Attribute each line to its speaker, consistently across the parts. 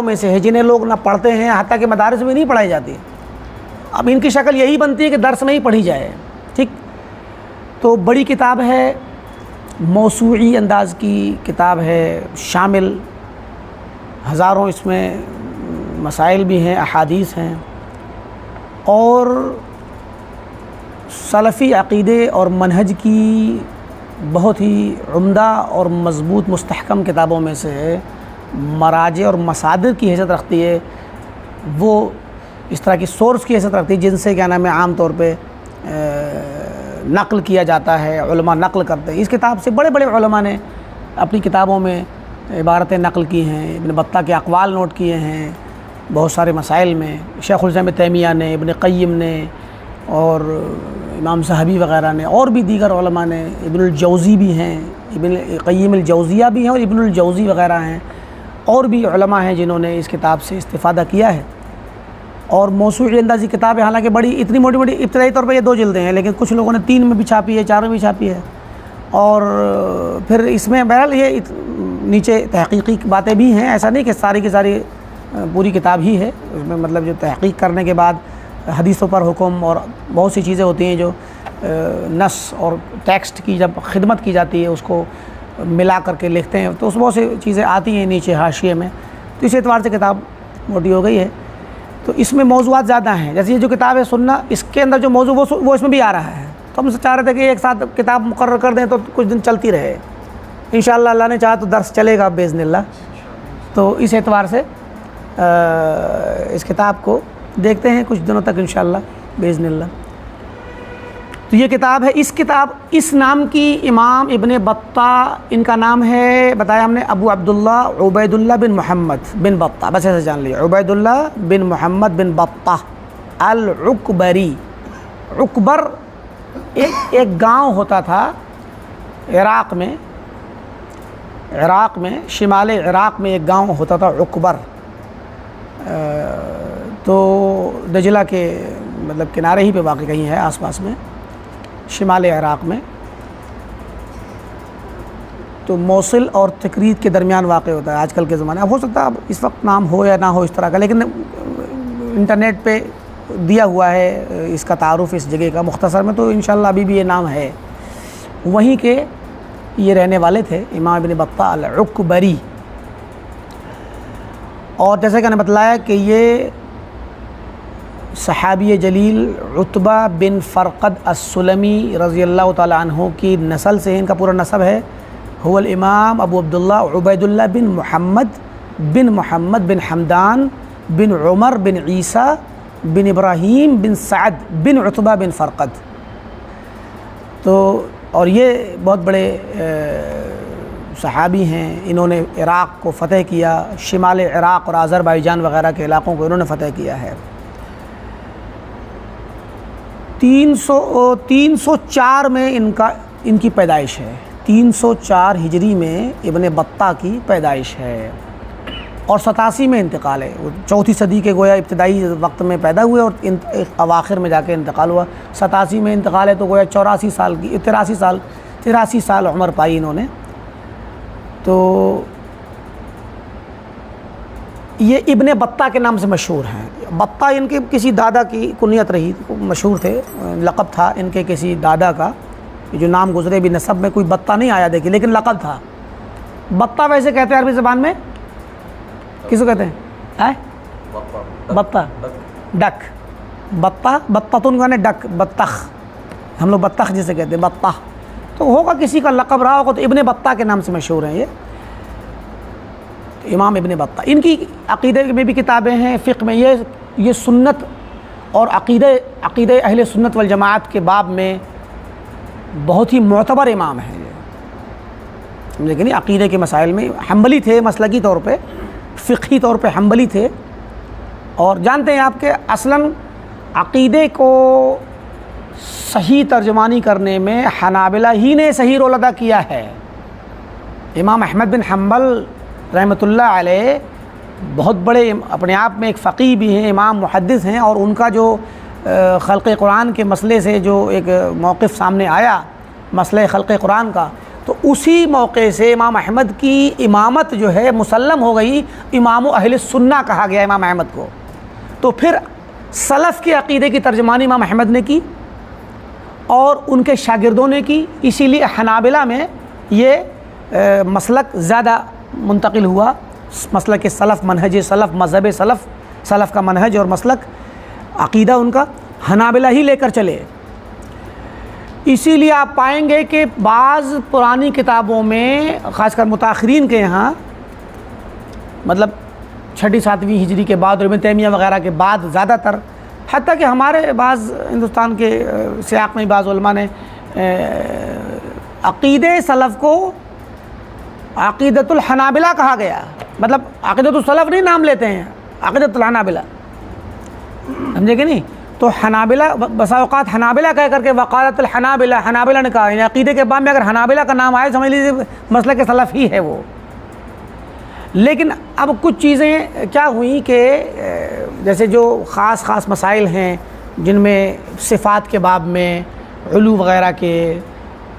Speaker 1: में से है जिन्हें लोग ना पढ़ते हैं, हत्ता कि मदारिस में नहीं पढ़ाई जाती। अब इनकी शक्ल यही बनती है कि दर्स में ही पढ़ी जाए। ठीक, तो बड़ी किताब है, मौसूई अंदाज़ की किताब है, शामिल हज़ारों इसमें मसाइल भी हैं, अहादीस हैं, और सलफ़ी अक़ीदे और मनहज की बहुत ही उम्दा और मज़बूत मुस्तहकम किताबों में से है। मराजे और मसादिर की हैसियत रखती है, वो इस तरह की सोर्स की हैसियत रखती है जिनसे क्या नाम है आम तौर पे नक़ल किया जाता है, उलमा नक़ल करते हैं। इस किताब से बड़े बड़े उलमा ने अपनी किताबों में इबारतें नक़ल की हैं, इब्न बत्ता के अक़वाल नोट किए हैं बहुत सारे मसाइल में। शेखुल इस्लाम तैमिया ने, इब्न क़य्यिम ने और इमाम ज़हबी वग़ैरह ने, और भी दीगर उलमा ने, इब्नुल जौज़ी भी हैं, इब्न क़य्यिम अल जौज़िया भी हैं और इब्नुल जौज़ी वग़ैरह हैं, और भी उलमा हैं जिन्होंने इस किताब से इस्तिफ़ादा किया है। और मौसूई अंदाज़ी किताब है, हालांकि बड़ी इतनी मोटी मोटी इब्तदाई तौर पर ये 2 जिल्दें हैं, लेकिन कुछ लोगों ने 3 में भी छापी है, 4 में भी छापी है। और फिर इसमें बहरहाल ये नीचे तहक़ीक़ी बातें भी हैं, ऐसा नहीं कि सारी की सारी पूरी किताब ही है। उसमें मतलब जो तहक़ीक़ करने के बाद हदीसों पर हुक्म और बहुत सी चीज़ें होती हैं जो नस और टेक्स्ट की जब खिदमत की जाती है उसको मिला करके लिखते हैं, तो उस बहुत सी चीज़ें आती हैं नीचे हाशिए में। तो इस एतबार से किताब मोटी हो गई है। तो इसमें मौज़ूआत ज़्यादा हैं, जैसे ये जो किताब है सुन्ना, इसके अंदर जो मौजू वो इसमें भी आ रहा है। तो हम चाह रहे थे कि एक साथ किताब मुकर्रर कर दें तो कुछ दिन चलती रहे। इंशाअल्लाह अल्लाह ने चाहा तो दर्स चलेगा बेइज़्निल्लाह। तो इस एतबार से इस किताब को देखते हैं कुछ दिनों तक इंशाअल्लाह बेइज़्निल्लाह। तो ये किताब है, इस नाम की इमाम इब्न बत्ता, इनका नाम है बताया हमने अबू अब्दुल्ला उबैदुल्लाह बिन मोहम्मद बिन बत्ता, बस ऐसे जान लिया, उबैदुल्लाह बिन मोहम्मद बिन बत्ता अल उकबरी। उकबर एक गांव होता था इराक़ में, शिमाल इराक़ में एक गांव होता था उकबर। तो दजला के मतलब किनारे ही पे वाक़ई कहीं है, आसपास में, शिमाल इराक़ में। तो मौसिल और तकरीद के दरमियान वाक़ होता है आजकल के ज़माने। अब हो सकता है अब इस वक्त नाम हो या ना हो इस तरह का, लेकिन इंटरनेट पे दिया हुआ है इसका तारुफ़ इस जगह का मुख्तसर में, तो इंशाअल्लाह अभी भी ये नाम है। वहीं के ये रहने वाले थे इमाम इब्न बत्ता अल उकबरी। और जैसे कि मैंने बतलाया कि ये सहाबी जलील उतबा बिन फ़रक़द अस्सुलमी रज़ियल्लाहु ताला अन्हु की नस्ल से, इनका पूरा नसब है, हुवल इमाम अबू अब्दुल्ला उबैदुल्लाह बिन मोहम्मद बिन हमदान बिन उमर बिन ईसा बिन इब्राहीम बिन सअद बिन उतबा बिन फ़रक़द। तो और ये बहुत बड़े सहाबी हैं, इन्होंने इराक़ को फ़तह किया, शिमाल इराक़ और अज़रबैजान वग़ैरह के इलाक़ों को इन्होंने फ़तह किया है। 304 में इनकी पैदाइश है, 304 हिजरी में इब्न बत्ता की पैदाइश है और 87 में इंतकाल है। वो 4वीं सदी के गोया इब्तदाई वक्त में पैदा हुए और अवाखिर में जाके इंतकाल हुआ। 87 में इंतकाल है तो गोया 83 साल उम्र पाई इन्होंने। तो ये इब्न बत्ता के नाम से मशहूर हैं। बत्ता इनके किसी दादा की कुनियत रही, मशहूर थे, लक़ब था इनके किसी दादा का, जो नाम गुजरे भी नसब में कोई बत्ता नहीं आया देखिए, लेकिन लक़ब था। बत्ता वैसे कहते हैं अरबी ज़बान में, किसको कहते हैं? बत्ता, डक, बत्ता, बत्ततुन यानी डक, बत्तख, हम लोग बत्तख जिसे कहते हैं, बत्ता। तो होगा किसी का लक़ब रहा होगा, तो इब्न बत्ता के नाम से मशहूर हैं ये इमाम इब्न बत्ता। इनकी अक़ीदे में भी किताबें हैं, फ़िक़्ह में ये सुन्नत और अक़ीदे अहले सुन्नत वल जमाअत के बाब में बहुत ही मोतबर इमाम हैं ये, लेकिन अक़ीदे के मसाइल में हम्बली थे, मसलकी तौर पे, फ़िक़ही तौर पे हम्बली थे। और जानते हैं आपके असलन अक़ीदे को सही तर्जमानी करने में हनाबिला ही ने सही रोल अदा किया है। इमाम अहमद बिन हम्बल रहमतुल्लाह अलैह बहुत बड़े अपने आप में एक फ़क़ीह भी हैं, इमाम मुहद्दिस हैं, और उनका जो ख़ल्क़ कुरान के मसले से जो एक मौक़िफ़ सामने आया, मसले ख़ल्क़ कुरान का, तो उसी मौके से इमाम अहमद की इमामत जो है मुसल्लम हो गई, इमाम अहले सुन्ना कहा गया इमाम अहमद को। तो फिर सलफ़ के अक़ीदे की तर्जमानी इमाम अहमद ने की और उनके शागिर्दों ने की, इसीलिए हनाबिला में ये मसलक ज़्यादा मुंतकिल हुआ, मसलक सलफ़, मनहज सलफ़, मज़हब सलफ़, सलफ़ का मनहज और मसलक अक़ीदा उनका हनाबिला ही लेकर चले। इसीलिए आप पाएंगे कि बाज़ पुरानी किताबों में, ख़ासकर मुताख़िरीन के यहाँ, मतलब 6वीं-7वीं हिजरी के बाद, इब्न तैमिया वग़ैरह के बाद ज़्यादातर, हत्ता कि हमारे बाज़ हिंदुस्तान के सियाक़ में बाज़ उलमा ने अक़ीदे सलफ़ को अक़ीदतुल हनाबिला कहा गया। मतलब अक़ीदतुल सलफ़ नहीं नाम लेते हैं, अक़ीदतुल हनाबिला, समझे कि नहीं? तो हनाबिला बसा औक़ात हनाबिला कह करके वक़ालतुल हनाबिला, हनाबिला ने कहा। अक़ीदे के बाब में अगर हनाबिला का नाम आए, समझ लीजिए मसलक सलफ़ ही है वो। लेकिन अब कुछ चीज़ें क्या हुई कि जैसे जो ख़ास मसाइल हैं जिनमें सिफ़ात के बाब में, उलू वग़ैरह के,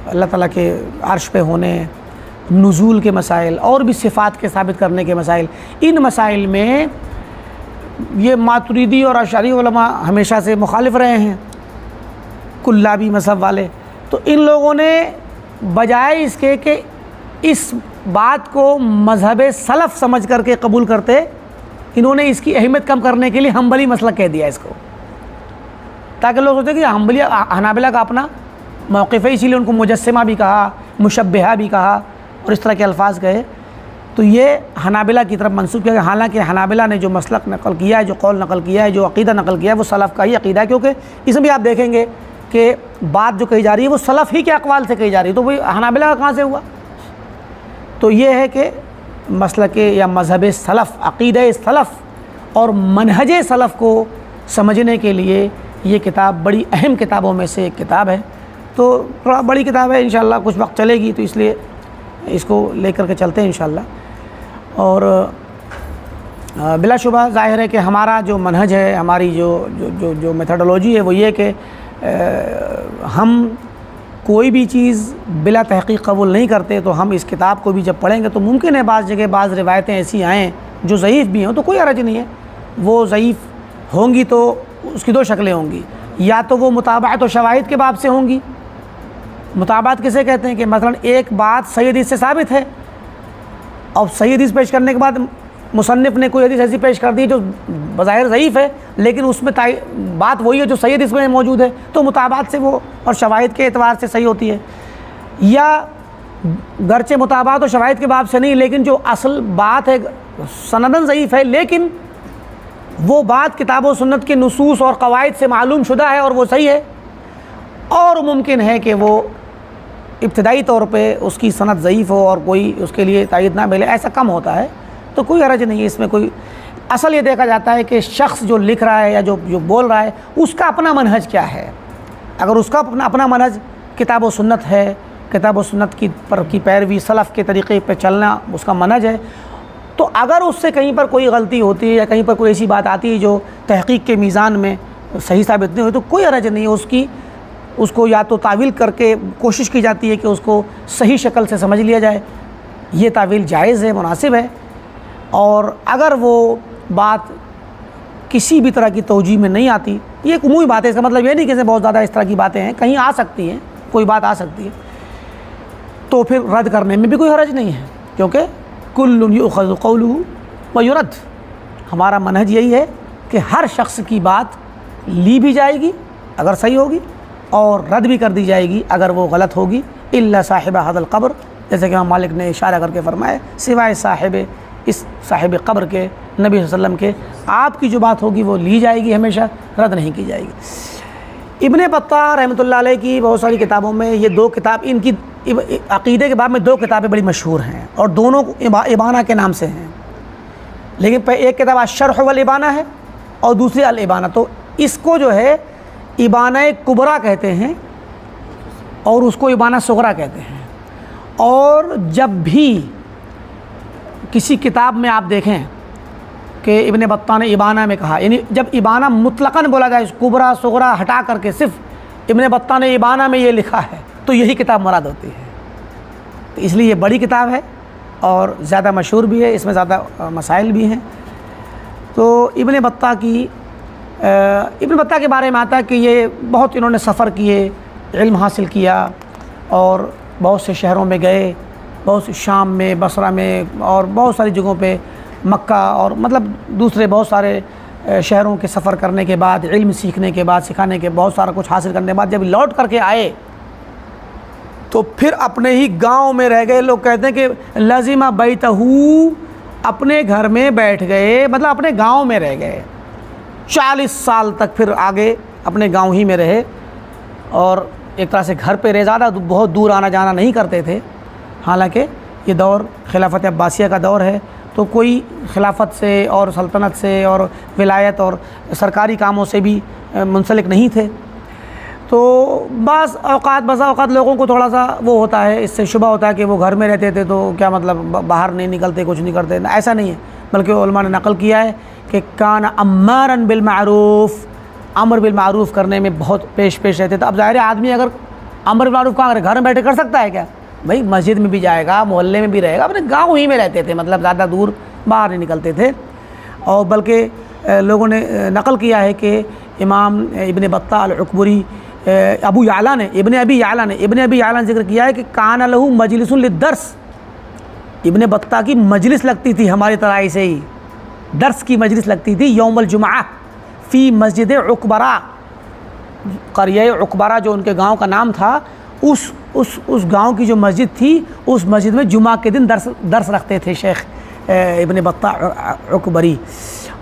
Speaker 1: अल्लाह ताला के अर्श पे होने, नुज़ूल के मसाइल और भी सिफ़ात के साबित करने के मसाइल, इन मसाइल में ये मातुरीदी और अशअरी उलमा हमेशा से मुखालिफ रहे हैं, कुल्लाबी मज़हब वाले। तो इन लोगों ने बजाय इसके कि इस बात को मज़हब सलफ़ समझ करके कबूल करते, इन्होंने इसकी अहमियत कम करने के लिए हम्बली मसलक कह दिया इसको, ताकि लोग सोचें कि हम्बली हनाबिला का अपना मौक़िफ़ है, इसीलिए उनको मुजस्सिमा भी कहा, मुशब्बिहा भी कहा और इस तरह के अल्फाज कहे। तो ये हनाबिला की तरफ मंसूब किया। हालांकि हनाबिला ने जो मसलक नकल किया है, जो कौल नकल किया है, जो अक़ीदा नकल किया है, वो सलफ़ का ही अक़ीदा है, क्योंकि इसमें भी आप देखेंगे कि बात जो कही जा रही है वो सलफ़ ही के अक़वाल से कही जा रही है। तो भाई हनाबिला कहाँ से हुआ? तो ये है कि मसलक या मज़हब सलफ़, अक़ीदा सलफ़ और मनहज सलफ़ को समझने के लिए ये किताब बड़ी अहम किताबों में से एक किताब है। तो थोड़ा बड़ी किताब है, इंशाअल्लाह कुछ वक्त चलेगी, तो इसलिए इसको लेकर के चलते हैं इंशाअल्लाह। और बिलाशुबा ज़ाहिर है कि हमारा जो मनहज है, हमारी जो मेथडोलॉजी है वो ये कि हम कोई भी चीज़ बिला तहक़ीक़ कबूल नहीं करते। तो हम इस किताब को भी जब पढ़ेंगे तो मुमकिन है बाज़ जगह बाज़ रिवायतें ऐसी आएँ जो ज़ईफ़ भी हों, तो कोई हरज नहीं है। वो ज़ईफ़ होंगी तो उसकी दो शक्लें होंगी, या तो वो मुताबात और शवाहिद के बाब से होंगी। मुताबात किसे कहते हैं कि मसलन एक बात सही हदीस से साबित है, और सही हदीस पेश करने के बाद मुसन्निफ़ ने कोई हदीस ऐसी पेश कर दी जो बज़ाहिर ज़ईफ़ है, लेकिन उसमें बात वही है जो सही हदीस में मौजूद है, तो मुताबात से वो और शवाहिद के एतबार से सही होती है। या गरचे मुताबात और शवाहिद के बाब से नहीं, लेकिन जो असल बात है सनदन ज़ईफ़ है, लेकिन वो बात किताब व सुन्नत के नुसूस और क़वाइद से मालूम शुदा है और वो सही है। और मुमकिन है कि वो इब्तिदाई तौर पे उसकी सनद ज़ईफ़ हो और कोई उसके लिए तायीद ना मिले, ऐसा कम होता है। तो कोई हरज नहीं है इसमें। कोई असल ये देखा जाता है कि शख्स जो लिख रहा है या जो बोल रहा है उसका अपना मनहज क्या है। अगर उसका अपना मनहज किताब व सुन्नत है, किताब व सुन्नत की पैरवी, सलफ़ के तरीक़े पर चलना उसका मनहज है, तो अगर उससे कहीं पर कोई गलती होती है या कहीं पर कोई ऐसी बात आती है जो तहक़ीक़ के मीज़ान में सही साबित नहीं हुई, तो कोई हरज नहीं है। उसको या तो तावील करके कोशिश की जाती है कि उसको सही शक्ल से समझ लिया जाए, ये तावील जायज़ है, मुनासिब है। और अगर वो बात किसी भी तरह की तौजीह में नहीं आती, ये एक उमूमी बात है, इसका मतलब ये नहीं कि इसमें बहुत ज़्यादा इस तरह की बातें हैं, कहीं आ सकती हैं, कोई बात आ सकती है, तो फिर रद्द करने में भी कोई हरज नहीं है, क्योंकि कुल्लुन युअख़ज़ु क़ौलुहु व युरद्द। हमारा मनहज यही है कि हर शख्स की बात ली भी जाएगी अगर सही होगी, और रद्द भी कर दी जाएगी अगर वो गलत होगी। इल्ला साहिब हज़ल क़ब्र, जैसे कि इमाम मालिक ने इशारा करके फरमाया, सिवाय इस साहिब क़ब्र के, नबी सल्लल्लाहु अलैहि वसल्लम के, आपकी जो बात होगी वो ली जाएगी, हमेशा रद्द नहीं की जाएगी। इब्न बत्ताह रहमतुल्लाह अलैह की बहुत सारी किताबों में ये दो किताब, इनकी अक़ीदे के बाब में दो किताबें बड़ी मशहूर हैं और दोनों इबाना के नाम से हैं। लेकिन एक किताब अश-शरह वल इबाना है और दूसरी अल इबाना। तो इसको जो है इबाना कुबरा कहते हैं और उसको इबाना सुगरा कहते हैं। और जब भी किसी किताब में आप देखें कि इब्न बत्ताह ने इबाना में कहा, यानी जब इबाना मुतलक़न बोला जाए, कुबरा सुगरा हटा करके सिर्फ इब्न बत्ताह ने इबाना में ये लिखा है, तो यही किताब मुराद होती है। तो इसलिए ये बड़ी किताब है और ज़्यादा मशहूर भी है, इसमें ज़्यादा मसाइल भी हैं। तो इब्न बत्ता के बारे में आता है कि ये बहुत इन्होंने सफ़र किए, इल्म हासिल किया और बहुत से शहरों में गए, बहुत से शाम में, बसरा में और बहुत सारी जगहों पे, मक्का और मतलब दूसरे बहुत सारे शहरों के सफ़र करने के बाद, इल्म सीखने के बाद, सिखाने के बहुत सारा कुछ हासिल करने के बाद जब लौट करके आए तो फिर अपने ही गांव में रह गए। लोग कहते हैं कि लज़िमा बैतहू, अपने घर में बैठ गए, मतलब अपने गांव में रह गए। 40 साल तक फिर आगे अपने गांव ही में रहे और एक तरह से घर पे रहे, ज़्यादा बहुत दूर आना जाना नहीं करते थे। हालांकि ये दौर खिलाफत अब्बासिया का दौर है, तो कोई खिलाफत से और सल्तनत से और विलायत और सरकारी कामों से भी मुंसलिक नहीं थे। तो बस औक़ात लोगों को थोड़ा सा वो होता है, इससे शुबा होता है कि वो घर में रहते थे तो क्या मतलब बाहर नहीं निकलते, कुछ नहीं करते। ऐसा नहीं है, बल्कि उलमा ने नक़ल किया है कि कान अम्मारन बिल मारूफ़, अमर बिल मारूफ़ करने में बहुत पेश रहते थे। अब ज़ाहिर है आदमी अगर अमर बिल मारूफ़ कहाँ करे, घर में बैठे कर सकता है क्या? भाई मस्जिद में भी जाएगा, मोहल्ले में भी रहेगा, अपने गाँव ही में रहते थे, मतलब ज़्यादा दूर बाहर नहीं निकलते थे। और बल्कि लोगों ने नक़ल किया है कि इमाम इब्न बत्ता अल-उकबरी अबू याला ने इब्न अबी याला ने जिक्र किया है कि कान लहू मजलिसुन लिद्दर्स, इब्न बत्ता की मजलिस लगती थी हमारी तरह ऐसे ही, दर्स की मजलिस लगती थी यौमुल जुमा फ़ी मस्जिद उकबरा, क़रिया उकबरा जो उनके गांव का नाम था, उस गांव की जो मस्जिद थी, उस मस्जिद में जुमा के दिन दर्स रखते थे शेख इब्न बत्ता उकबरी।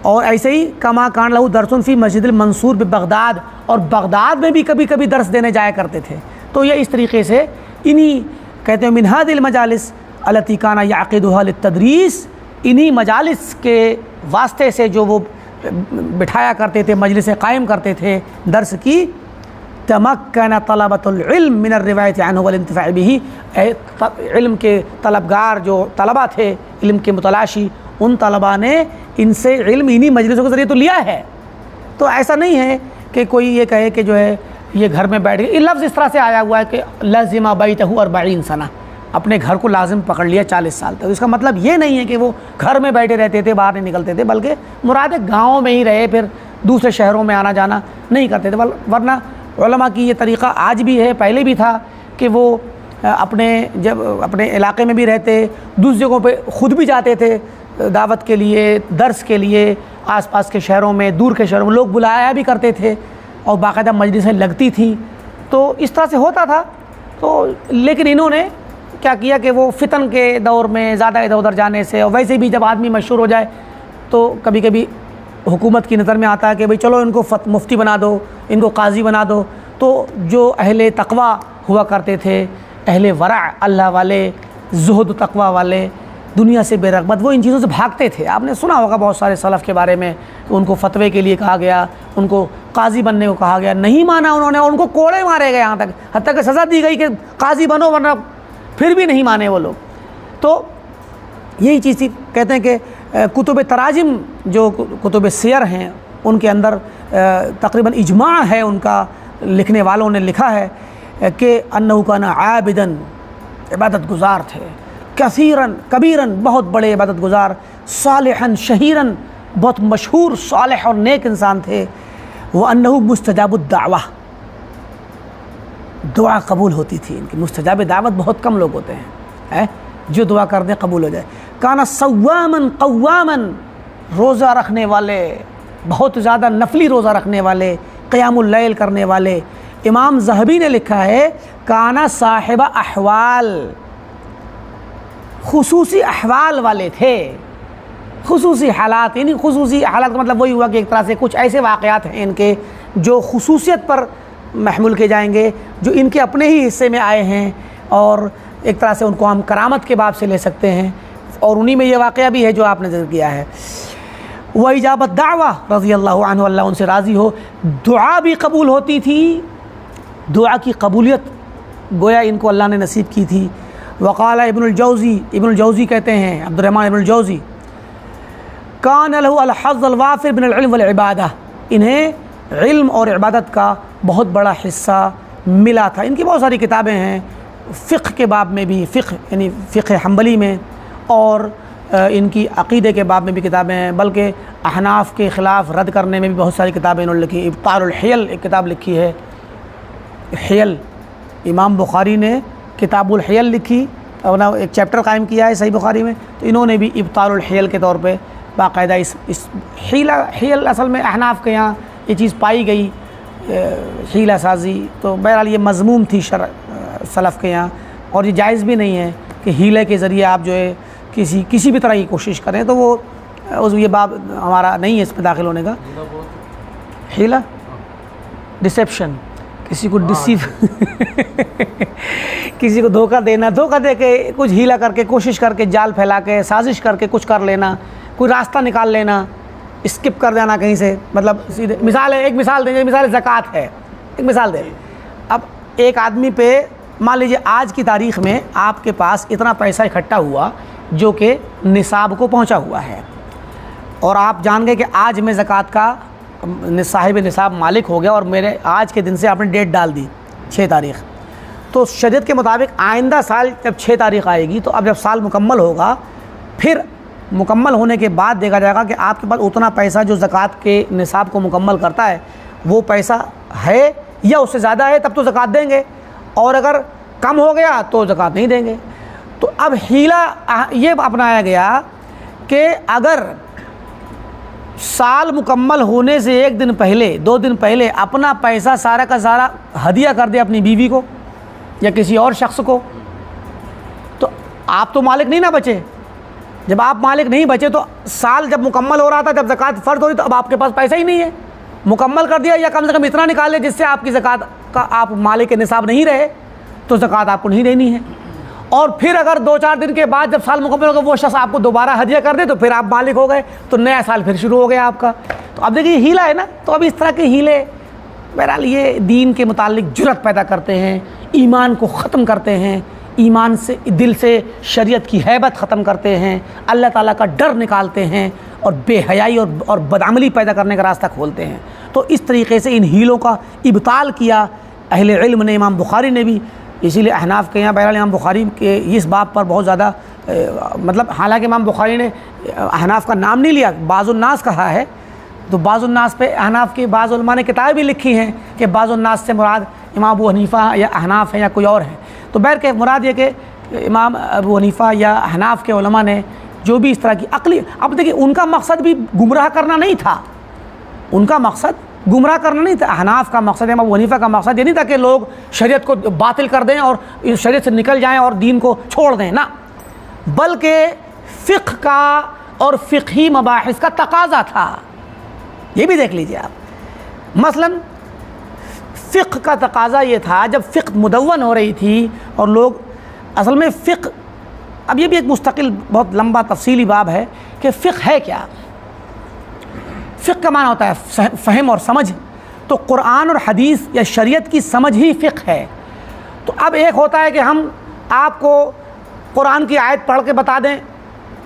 Speaker 1: और ऐसे ही कमा कान लहू दरसुन फ़ी मस्जिद मंसूर बगदाद, और बगदाद में भी कभी कभी दर्स देने जाया करते थे। तो ये इस तरीके से इन्हीं कहते हैं मिनहादिल मजालिस अल्लती काना याक़िदुहा लित्तदरीस, इन्हीं मजालिस के वास्ते से जो वो बिठाया करते थे, मजलिसें कायम करते थे दर्स की, तमक्कन तलबतुल इल्म मिनर रिवायत अन्हु वल इंतिफ़ा बिही, इल्म के तलबगार जो तलबा थे, इल्म के मुतलाशी, उन तलबा ने इनसे इल्म इन्हीं मजलिसों के ज़रिए तो लिया है। तो ऐसा नहीं है कि कोई ये कहे कि जो है ये घर में बैठ गए। ये लफ्ज़ इस तरह से आया हुआ है कि लज़िमा बैतहू 40 सना, अपने घर को लाजिम पकड़ लिया 40 साल तक। तो इसका मतलब ये नहीं है कि वो घर में बैठे रहते थे, बाहर नहीं निकलते थे, बल्कि मुराद गाँव में ही रहे, फिर दूसरे शहरों में आना जाना नहीं करते थे। वरना उलमा की ये तरीक़ा आज भी है, पहले भी था कि वो अपने इलाके में भी रहते, दूसरी जगहों पे ख़ुद भी जाते थे दावत के लिए, दर्स के लिए, आसपास के शहरों में, दूर के शहरों में लोग बुलाया भी करते थे और बाकायदा मजलिसें लगती थी। तो इस तरह से होता था। तो लेकिन इन्होंने क्या किया कि वो फितन के दौर में ज़्यादा इधर उधर जाने से, और वैसे भी जब आदमी मशहूर हो जाए तो कभी कभी हुकूमत की नज़र में आता है कि भाई चलो इनको मुफ्ती बना दो, इनको काजी बना दो। तो जो अहले तकवा हुआ करते थे, अहले वरा, अल्लाह वाले, ज़ुहद तकवा वाले, दुनिया से बेरग़बत, वो इन चीज़ों से भागते थे। आपने सुना होगा बहुत सारे सलफ़ के बारे में, उनको फतवे के लिए कहा गया, उनको काजी बनने को कहा गया, नहीं माना उन्होंने और उनको कोड़े मारे गए, यहाँ तक हत्ता कि सज़ा दी गई कि काजी बनो, वरना फिर भी नहीं माने वो लोग। तो यही चीज़ थी। कहते हैं कि कुतुब तराजिम जो कुतुब सियर हैं उनके अंदर तकरीबन इजमा है, उनका लिखने वालों ने लिखा है कि अन्नहु काना आबिदन, इबादत गुज़ार थे, कसीरन कबीरन, बहुत बड़े इबादत गुज़ार, सालिहन शहीरन, बहुत मशहूर सालिह और नेक इंसान थे। वो अन्नहु मुस्तजाबुद दावा, दुआ कबूल होती थी इनकी। मुस्तजाब दावत बहुत कम लोग होते हैं जो दुआ कर दें कबूल हो जाए। काना सव्वामन क़व्वामन, रोज़ा रखने वाले, बहुत ज़्यादा नफली रोज़ा रखने वाले, क़यामुल लैल करने वाले। इमाम ज़हबी ने लिखा है काना साहिबा अहवाल, खुसूसी अहवाल वाले थे, खुसूसी हालात। यानी खुसूसी हालात का मतलब वही हुआ कि एक तरह से कुछ ऐसे वाक़यात हैं इनके जो खुसूसियत पर महमूल के जाएंगे, जो इनके अपने ही हिस्से में आए हैं, और एक तरह से उनको हम करामत के बाब से ले सकते हैं। और उन्हीं में ये वाक़या भी है जो आपने ज़िक्र किया है। वह इजाबत दावा रज़ी अल्लाह अन्हु, अल्लाह उनसे राज़ी हो, दुआ भी कबूल होती थी। दुआ की कबूलियत गोया इनको अल्लाह ने नसीब की थी। वक़ाला इब्नुल जौज़ी कहते हैं, अब्दुर्रहमान इब्नुल जौज़ी, कान लहू अल हज़्ज़ अल वाफ़िर मिनल इल्म वल इबादा, इन्हें इल्म और इबादत का बहुत बड़ा हिस्सा मिला था। इनकी बहुत सारी किताबें हैं, फ़िक़्ह के बाब में भी, फ़िक़्ह यानी फ़िक़्ह हम्बली में, और इनकी अक़ीदे के बाब में भी किताबें हैं, बल्कि अहनाफ़ के ख़िलाफ़ रद्द करने में भी बहुत सारी किताबें इन्होंने लिखी। इब्तालुल हियल एक किताब लिखी है, हियल, इमाम बुखारी ने किताबुल हियल लिखी और ना एक चैप्टर कायम किया है सही बुखारी में, तो इन्होंने भी इब्तालुल हियल के तौर पे बाकायदा इस हियल असल में अहनाफ़ के यहाँ ये चीज़ पाई गई, हीला साजी, तो बहरहाल ये मज़मूम थी सलफ़ के यहाँ, और ये जायज़ भी नहीं है कि हीले के ज़रिए आप जो है किसी भी तरह की कोशिश करें, तो वो ये बाब हमारा नहीं है इस पर दाखिल होने का। हीला, डिसेप्शन, किसी को डिसीव किसी को धोखा देना, धोखा दे के कुछ हीला करके, कोशिश करके, जाल फैला के, साजिश करके कुछ कर लेना, कोई रास्ता निकाल लेना, स्किप कर देना कहीं से, मतलब सीधे। मिसाल है, एक मिसाल देंगे, मिसाल ज़कात है, एक मिसाल दें। अब एक आदमी पे मान लीजिए आज की तारीख़ में आपके पास इतना पैसा इकट्ठा हुआ जो कि निसाब को पहुंचा हुआ है, और आप जान गए कि आज मैं ज़कात का साहिब निसाब मालिक हो गया, और मेरे आज के दिन से आपने डेट डाल दी 6 तारीख़, तो शरीयत के मुताबिक आइंदा साल जब 6 तारीख़ आएगी, तो अब जब साल मुकम्मल होगा, फिर मुकम्मल होने के बाद देखा जाएगा कि आपके पास उतना पैसा जो ज़कात के निसाब को मुकम्मल करता है वो पैसा है या उससे ज़्यादा है, तब तो ज़कात देंगे, और अगर कम हो गया तो ज़कात नहीं देंगे। तो अब हीला ये अपनाया गया कि अगर साल मुकम्मल होने से 1 दिन पहले, 2 दिन पहले अपना पैसा सारा का सारा हदिया कर दे अपनी बीवी को या किसी और शख्स को, तो आप तो मालिक नहीं ना बचे। जब आप मालिक नहीं बचे तो साल जब मुकम्मल हो रहा था, जब ज़कात फ़र्ज़ हो रही, तो अब आपके पास पैसा ही नहीं है। मुकम्मल कर दिया, या कम से कम इतना निकाल ले जिससे आपकी ज़कात का आप मालिक के निसाब नहीं रहे, तो ज़कात आपको नहीं देनी है। और फिर अगर 2-4 दिन के बाद जब साल मुकम्मल होगा वो शख्स आपको दोबारा हदिया कर दे, तो फिर आप मालिक हो गए, तो नया साल फिर शुरू हो गया आपका। तो अब देखिए हीला है ना, तो अब इस तरह के हीले बहरहाल ये दीन के मुतालिक जुर्रत पैदा करते हैं, ईमान को ख़त्म करते हैं, ईमान से, दिल से शरीयत की हैबत ख़त्म करते हैं, अल्लाह ताला का डर निकालते हैं, और बेहयाई और बदअमली पैदा करने का रास्ता खोलते हैं। तो इस तरीक़े से इन हीलों का इब्ताल किया अहले इल्म ने, इमाम बुखारी ने भी। इसीलिए अहनाफ़ के यहाँ बहरहाल इमाम बुखारी के इस बाब पर बहुत ज़्यादा मतलब, हालांकि इमाम बुखारी ने अहनाफ़ का नाम नहीं लिया, बाज़ुन्नास कहा है, तो बाज़ुन्नास पे अहनाफ़ की बाज़ उलमा ने किताबें भी लिखी हैं कि बाज़ुन्नास से मुराद इमाम अबू हनीफ़ा या अहनाफ़ है या कोई और है। तो बहर के मुराद ये कि इमाम अबू हनीफ़ा या अहनाफ़ के उलमा ने जो भी इस तरह की अक्ली, अब देखिए उनका मकसद भी गुमराह करना नहीं था, उनका मकसद गुमराह करना नहीं था। अहनाफ़ का मकसद, इमाम अबू हनीफ़ा का मकसद ये नहीं था कि लोग शरीयत को बातिल कर दें और शरीयत से निकल जाएं और दीन को छोड़ दें ना, बल्कि फ़िक़्ह का और फ़िक़ही मबाहिस का तकाज़ा था। ये भी देख लीजिए आप, मसलन फ़िक़्ह का तकाज़ा ये था, जब फ़िक़्ह मुदव्वन हो रही थी और लोग असल में फ़िक़्ह, अब ये भी एक मुस्तकिल बहुत लंबा तफसीली बाब है कि फ़िक़्ह है क्या। फ़िक़्ह का माना होता है फ़हम और समझ, तो कुरान और हदीस या शरीयत की समझ ही फ़िक़्ह है। तो अब एक होता है कि हम आपको कुरान की आयत पढ़ के बता दें,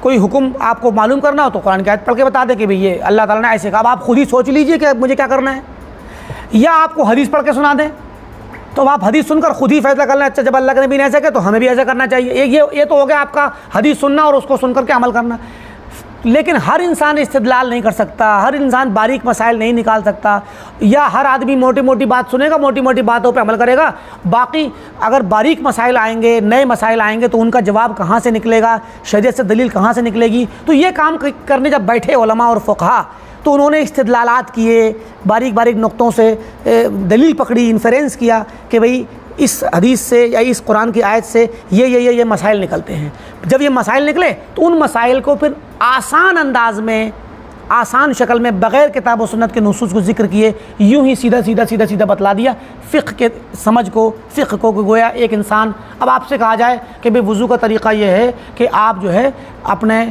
Speaker 1: कोई हुक्म आपको मालूम करना हो तो कुरान की आयत पढ़ के बता दें कि भाई ये अल्लाह ताला ने ऐसे कहा, अब आप खुद ही सोच लीजिए कि मुझे क्या करना है, या आपको हदीस पढ़ के सुना दें, तो आप हदीस सुनकर खुद ही फैसला कर लें, अच्छा जब अल्लाह के नबी ने ऐसा किया तो हमें भी ऐसा करना चाहिए। ये तो हो गया आपका हदीस सुनना और उसको सुनकर के अमल करना। लेकिन हर इंसान इस्तिदलाल नहीं कर सकता, हर इंसान बारीक मसाइल नहीं निकाल सकता, या हर आदमी मोटी मोटी बात सुनेगा, मोटी मोटी बातों पे अमल करेगा, बाकी अगर बारीक मसाइल आएंगे, नए मसाइल आएंगे तो उनका जवाब कहाँ से निकलेगा, शरीयत से दलील कहाँ से निकलेगी। तो ये काम करने जब बैठे उलमा और फ़ुक़हा, तो उन्होंने इस्तिदलालात किए, बारीक बारीक नुक्तों से दलील पकड़ी, इन्फरेंस किया कि भाई इस हदीस से या इस कुरान की आयत से ये मसाइल निकलते हैं। जब ये मसाइल निकले तो उन मसाइल को फिर आसान अंदाज में, आसान शक्ल में, बग़ैर किताब व सुन्नत के नुसूस को ज़िक्र किए, यूँ ही सीधा बतला दिया फ़िक़्ह के समझ को, फ़िक़्ह को गोया एक इंसान। अब आपसे कहा जाए कि भाई वज़ू का तरीक़ा ये है कि आप जो है अपने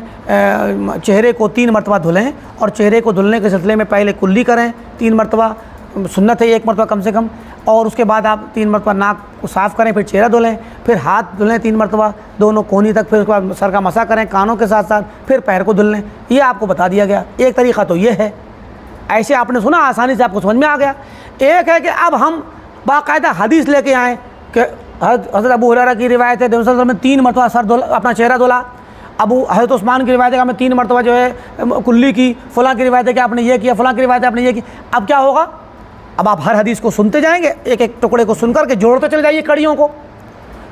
Speaker 1: चेहरे को 3 मरतबा धुलें, और चेहरे को धुलने के सिलसिले में पहले कुल्ली करें 3 मरतबा, सुन्नत है 1 मरतबा कम से कम, और उसके बाद आप 3 मरतबा नाक को साफ़ करें, फिर चेहरा धुलें, फिर हाथ धुलें 3 मरतबा दोनों कोहनी तक, फिर उसके बाद सर का मसा करें कानों के साथ साथ, फिर पैर को धुल लें। ये आपको बता दिया गया। एक तरीक़ा तो ये है, ऐसे आपने सुना, आसानी से आपको समझ में आ गया। एक है कि अब हम बाकायदा हदीस लेके आएँ कि हज़रत अबू हुरैरा की रिवायत है, नबी सल्लल्लाहु अलैहि वसल्लम ने 3 मरतबा सर धुला, अपना चेहरा धुला। हज़रत उस्मान की रिवायत है कि हमें 3 मरतबा जो है कुल्ली की, फ़लाँ की रिवायत है कि आपने ये किया, फ़लाँ की रिवायत है आपने ये की। अब क्या होगा, अब आप हर हदीस को सुनते जाएंगे, एक एक टुकड़े को सुनकर के जोड़ते चले जाइए कड़ियों को।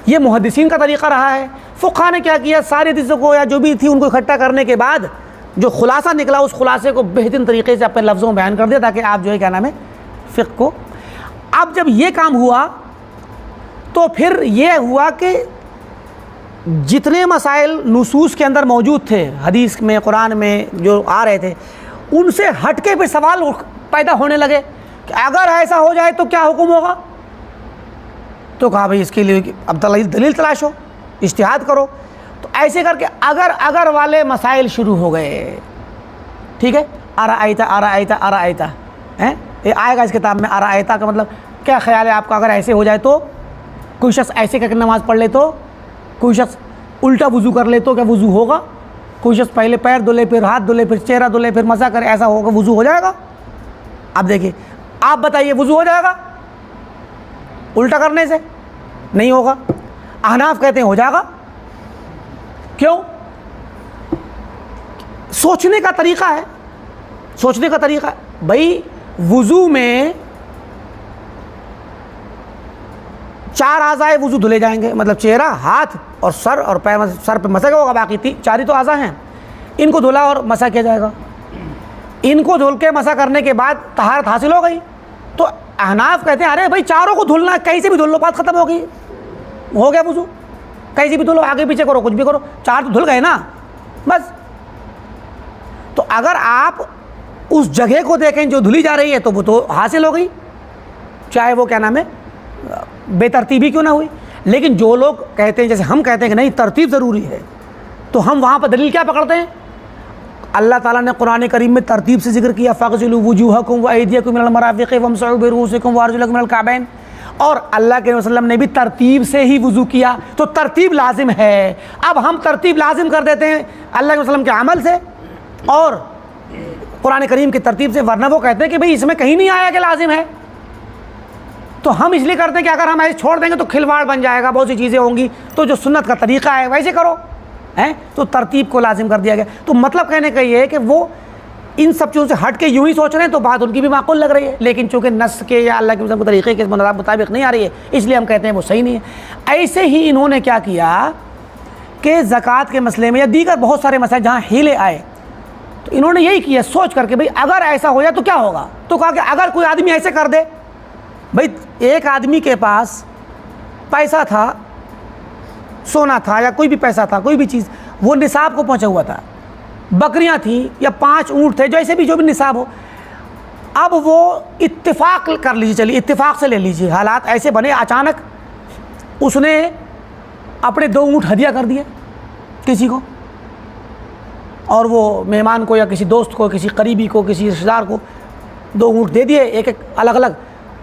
Speaker 1: ये मुहद्दिसीन का तरीक़ा रहा है। फ़ुक़हा ने क्या किया, सारी हदीसों को या जो भी थी उनको इकट्ठा करने के बाद जो खुलासा निकला, उस खुलासे को बेहतरीन तरीके से अपने लफ्ज़ों में बयान कर दिया, ताकि आप जो है क्या नाम है फ़िक़्ह को। अब जब ये काम हुआ तो फिर ये हुआ कि जितने मसाइल नुसूस के अंदर मौजूद थे, हदीस में, कुरान में जो आ रहे थे, उनसे हट के फिर सवाल पैदा होने लगे कि अगर ऐसा हो जाए तो क्या हुक्म होगा। तो कहा भाई इसके लिए अब दलील तलाशो, इज्तिहाद करो। तो ऐसे करके अगर वाले मसाइल शुरू हो गए। ठीक है, आरा हैं, ये आएगा इस किताब में। आरा का मतलब क्या ख्याल है आपका, अगर ऐसे हो जाए तो, कोई शख्स ऐसे करके नमाज़ पढ़ ले तो, कोई शख्स उल्टा वज़ू कर ले तो क्या वज़ू होगा, कोई शख्स पहले पैर धुले, फिर हाथ धुले, फिर चेहरा धुले, फिर मसा करे, ऐसा होगा, वज़ू हो जाएगा। अब देखिए, आप बताइए वज़ू हो जाएगा उल्टा करने से? नहीं होगा। अहनाफ कहते हैं हो जाएगा। क्यों? सोचने का तरीक़ा है, सोचने का तरीक़ा है। भाई वज़ू में 4 आज़ाए वज़ू धुले जाएंगे, मतलब चेहरा, हाथ और सर और पैर, सर पे मसा होगा, बाकी 4 ही तो आज़ा हैं, इनको धुला और मसा किया जाएगा। इनको धुल के मसा करने के बाद तहारत हासिल हो गई। तो अहनाफ कहते हैं अरे भाई चारों को धुलना, कहीं से भी धुल लो, बात ख़त्म हो गई, हो गया वज़ू, कहीं से भी धुलो, आगे पीछे करो, कुछ भी करो, 4 तो धुल गए ना, बस। तो अगर आप उस जगह को देखें जो धुली जा रही है तो वो तो हासिल हो गई, चाहे वो क्या नाम है बेतरतीबी क्यों ना हुई। लेकिन जो लोग कहते हैं, जैसे हम कहते हैं कि नहीं तरतीब ज़रूरी है, तो हम वहाँ पर दलील क्या पकड़ते हैं? अल्लाह ताला ने कुरान करीम में तरतीब से जिक्र किया, फ़ग़सिलू वुजूहकुम व अयदियकुम मिनल मराफ़िक़ वमसहू बिरुऊसिकुम व अर्जुलकुम मिनल काबैन। और अल्लाह के वसल्लम ने भी तरतीब से ही वज़ू किया, तो तरतीब लाजिम है। अब हम तरतीब लाजिम कर देते हैं अल्लाह के वसल्लम के अमल से और कुरान करीम की तरतीब से, वरना वो कहते हैं कि भाई इसमें कहीं नहीं आया कि लाजिम है। तो हम इसलिए करते हैं कि अगर हम ऐसे छोड़ देंगे तो खिलवाड़ बन जाएगा, बहुत सी चीज़ें होंगी, तो जो सुन्नत का तरीक़ा है वैसे करो, हैं। तो तरतीब को लाजिम कर दिया गया। तो मतलब कहने का ये है कि वो इन सब चीज़ों से हट के यूँ ही सोच रहे हैं, तो बात उनकी भी माकूल लग रही है, लेकिन चूँकि नस के या अल्लाह के तरीक़े के मुताबिक नहीं आ रही है, इसलिए हम कहते हैं वो सही नहीं है। ऐसे ही इन्होंने क्या किया कि ज़कात के मसले में या दीगर बहुत सारे मसाइल जहाँ हीले आए, तो इन्होंने यही किया सोच करके भाई अगर ऐसा हो जाए तो क्या होगा। तो कहा कि अगर कोई आदमी ऐसे कर दे, भाई एक आदमी के पास पैसा था, सोना था या कोई भी पैसा था, कोई भी चीज़, वो निसाब को पहुंचा हुआ था, बकरियां थी या 5 ऊँट थे, जैसे भी जो भी निसाब हो। अब वो इत्तिफाक कर लीजिए, चलिए इत्तिफाक से ले लीजिए, हालात ऐसे बने अचानक उसने अपने 2 ऊँट हदिया कर दिए किसी को, और वो मेहमान को या किसी दोस्त को, किसी करीबी को, किसी रिश्तेदार को 2 ऊँट दे दिए, एक एक अलग अलग,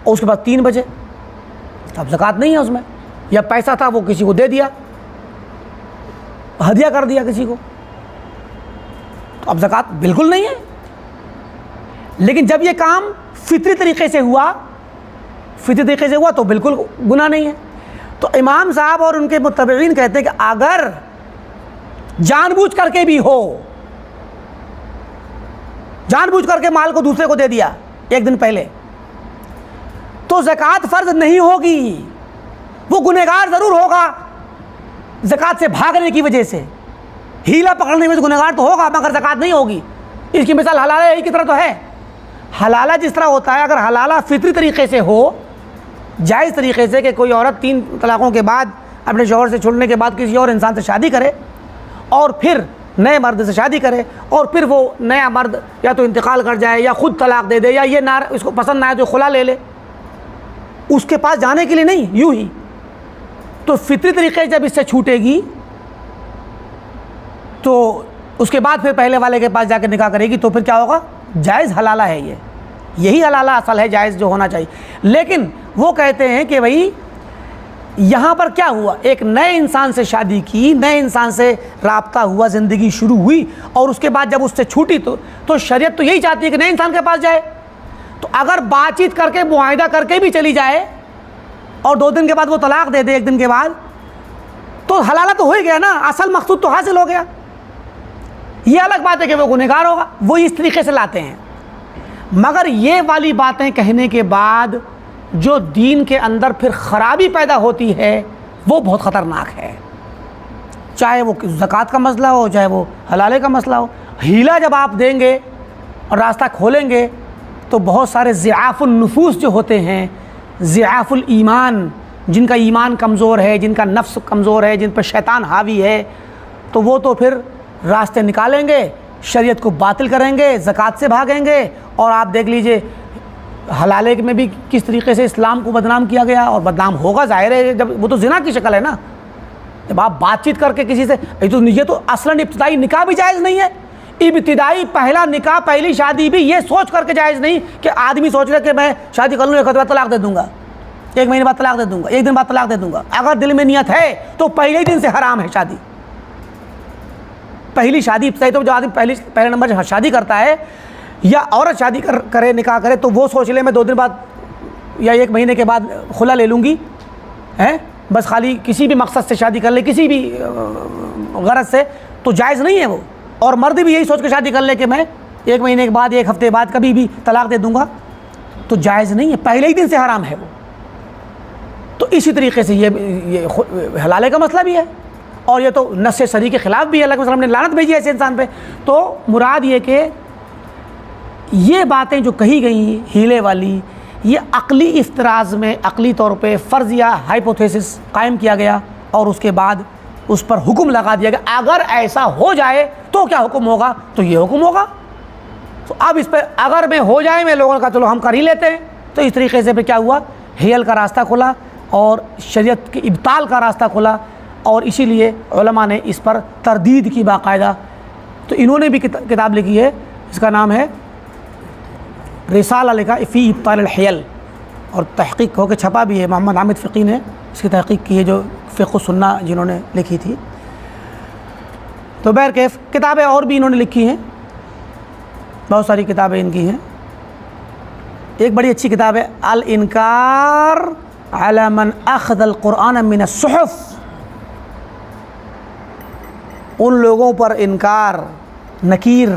Speaker 1: और उसके बाद 3 बजे, अब ज़कात नहीं है उसमें, या पैसा था वो किसी को दे दिया, हदिया कर दिया किसी को, तो अब ज़कात बिल्कुल नहीं है। लेकिन जब ये काम फितरी तरीक़े से हुआ, तो बिल्कुल गुनाह नहीं है। तो इमाम साहब और उनके मुत्तबईन कहते हैं कि अगर जानबूझ करके भी हो, जानबूझ करके माल को दूसरे को दे दिया एक दिन पहले, तो ज़कात फ़र्ज नहीं होगी, वो गुनहगार ज़रूर होगा ज़कात से भागने की वजह से, हीला पकड़ने में गुनहगार तो होगा, मगर ज़कात नहीं होगी। इसकी मिसाल हलाला की तरह तो है। हलाला जिस तरह होता है, अगर हलाला फितरी तरीक़े से हो, जायज़ तरीक़े से, कि कोई औरत 3 तलाक़ों के बाद अपने शौहर से छुड़ने के बाद किसी और इंसान से शादी करे और फिर नए मर्द से शादी करे, और फिर वो नया मर्द या तो इंतकाल कर जाए या ख़ुद तलाक़ दे दे, या ये ना इसको पसंद ना आए तो खुला ले ले, उसके पास जाने के लिए नहीं, यूँ ही। तो फितरी तरीक़े जब इससे छूटेगी तो उसके बाद फिर पहले वाले के पास जाकर निकाह करेगी, तो फिर क्या होगा? जायज़ हलाला है ये, यही हलाला असल है, जायज़ जो होना चाहिए। लेकिन वो कहते हैं कि भाई यहाँ पर क्या हुआ, एक नए इंसान से शादी की, नए इंसान से राब्ता हुआ, ज़िंदगी शुरू हुई, और उसके बाद जब उससे छूटी तो शरीयत तो यही चाहती है कि नए इंसान के पास जाए। तो अगर बातचीत करके, मुआहिदा करके भी चली जाए और 2 दिन के बाद वो तलाक दे दे 1 दिन के बाद, तो हलाला तो हो ही गया ना, असल मकसूद तो हासिल हो गया। ये अलग बात है कि वो गुनहगार होगा, वो इस तरीके से लाते हैं। मगर ये वाली बातें कहने के बाद जो दीन के अंदर फिर ख़राबी पैदा होती है वो बहुत ख़तरनाक है। चाहे वो ज़कात का मसला हो, चाहे वो हलाले का मसला हो। हीला जब आप देंगे और रास्ता खोलेंगे तो बहुत सारे ज़िआफ़ुल नुफूस जो होते हैं, ज़िआफ़ुल ईमान, जिनका ईमान कमज़ोर है, जिनका नफ्स कमज़ोर है, जिन पर शैतान हावी है, तो वो तो फिर रास्ते निकालेंगे, शरीयत को बातिल करेंगे, ज़कात से भागेंगे। और आप देख लीजिए हलाले में भी किस तरीके से इस्लाम को बदनाम किया गया, और बदनाम होगा, ज़ाहिर है, जब वो तो ज़िना की शक्ल है ना। जब आप बातचीत करके किसी से, ये तो असलन इब्तिदाई निकाह भी जायज़ नहीं है। इब्तिदाई पहला निकाह, पहली शादी भी ये सोच करके जायज़ नहीं कि आदमी सोच रहे कि मैं शादी कर लूँ, 1 हफ्ते बाद तलाक दे दूँगा, 1 महीने बाद तलाक दे दूँगा, 1 दिन बाद तलाक दे दूँगा। अगर दिल में नियत है तो पहले ही दिन से हराम है शादी। पहली शादी इब्तिदाई, तो जो आदमी पहले नंबर से शादी करता है या औरत शादी करे, निकाह करे, तो वो सोच ले मैं 2 दिन बाद या 1 महीने के बाद खुला ले लूँगी, हैं, बस खाली किसी भी मकसद से शादी कर ले, किसी भी गरज से, तो जायज़ नहीं है वो। और मर्द भी यही सोच के शादी कर ले कि मैं 1 महीने के बाद, 1 हफ्ते बाद कभी भी तलाक दे दूँगा, तो जायज़ नहीं है, पहले ही दिन से हराम है वो। तो इसी तरीके से ये हलाले का मसला भी है, और ये तो नस्से शरी के ख़िलाफ़ भी है। अल्लाह के रसूल ने लानत भेजी ऐसे इंसान पे। तो मुराद ये कि ये बातें जो कही गई हीले वाली, ये अक़ली इफ्तराज़ में अक़ली तौर पे फ़र्ज़ या हाइपोथेसिस कायम किया गया, और उसके बाद उस पर हुक्म लगा दिया गया। अगर ऐसा हो जाए तो क्या हुक्म होगा, तो ये हुक्म होगा। तो अब इस पर अगर में हो जाए, मैं लोगों का चलो हम कर ही लेते हैं, तो इस तरीके से फिर क्या हुआ, हियल का रास्ता खुला और शरीयत के इब्ताल का रास्ता खुला। और इसीलिए उलमा ने इस पर तरदीद की बाकायदा। तो इन्होंने भी किताब लिखी है, इसका नाम है रिसाला, लिखा फ़ी इब्ताल अल हियल, और तहक़ीक़ होकर छपा भी है। मोहम्मद हामिद फ़िक़ी ने इसकी तहक़ीक़ की है, जो फ़िक़्ह सुन्ना जिन्होंने लिखी थी। तो बहरकैफ़ किताबें और भी इन्होंने लिखी हैं, बहुत सारी किताबें इनकी हैं। एक बड़ी अच्छी किताब है अल इनकार अला मन अख़ज़ल क़ुरआन मिन अस्सुहुफ़, उन लोगों पर इनकार, नकीर,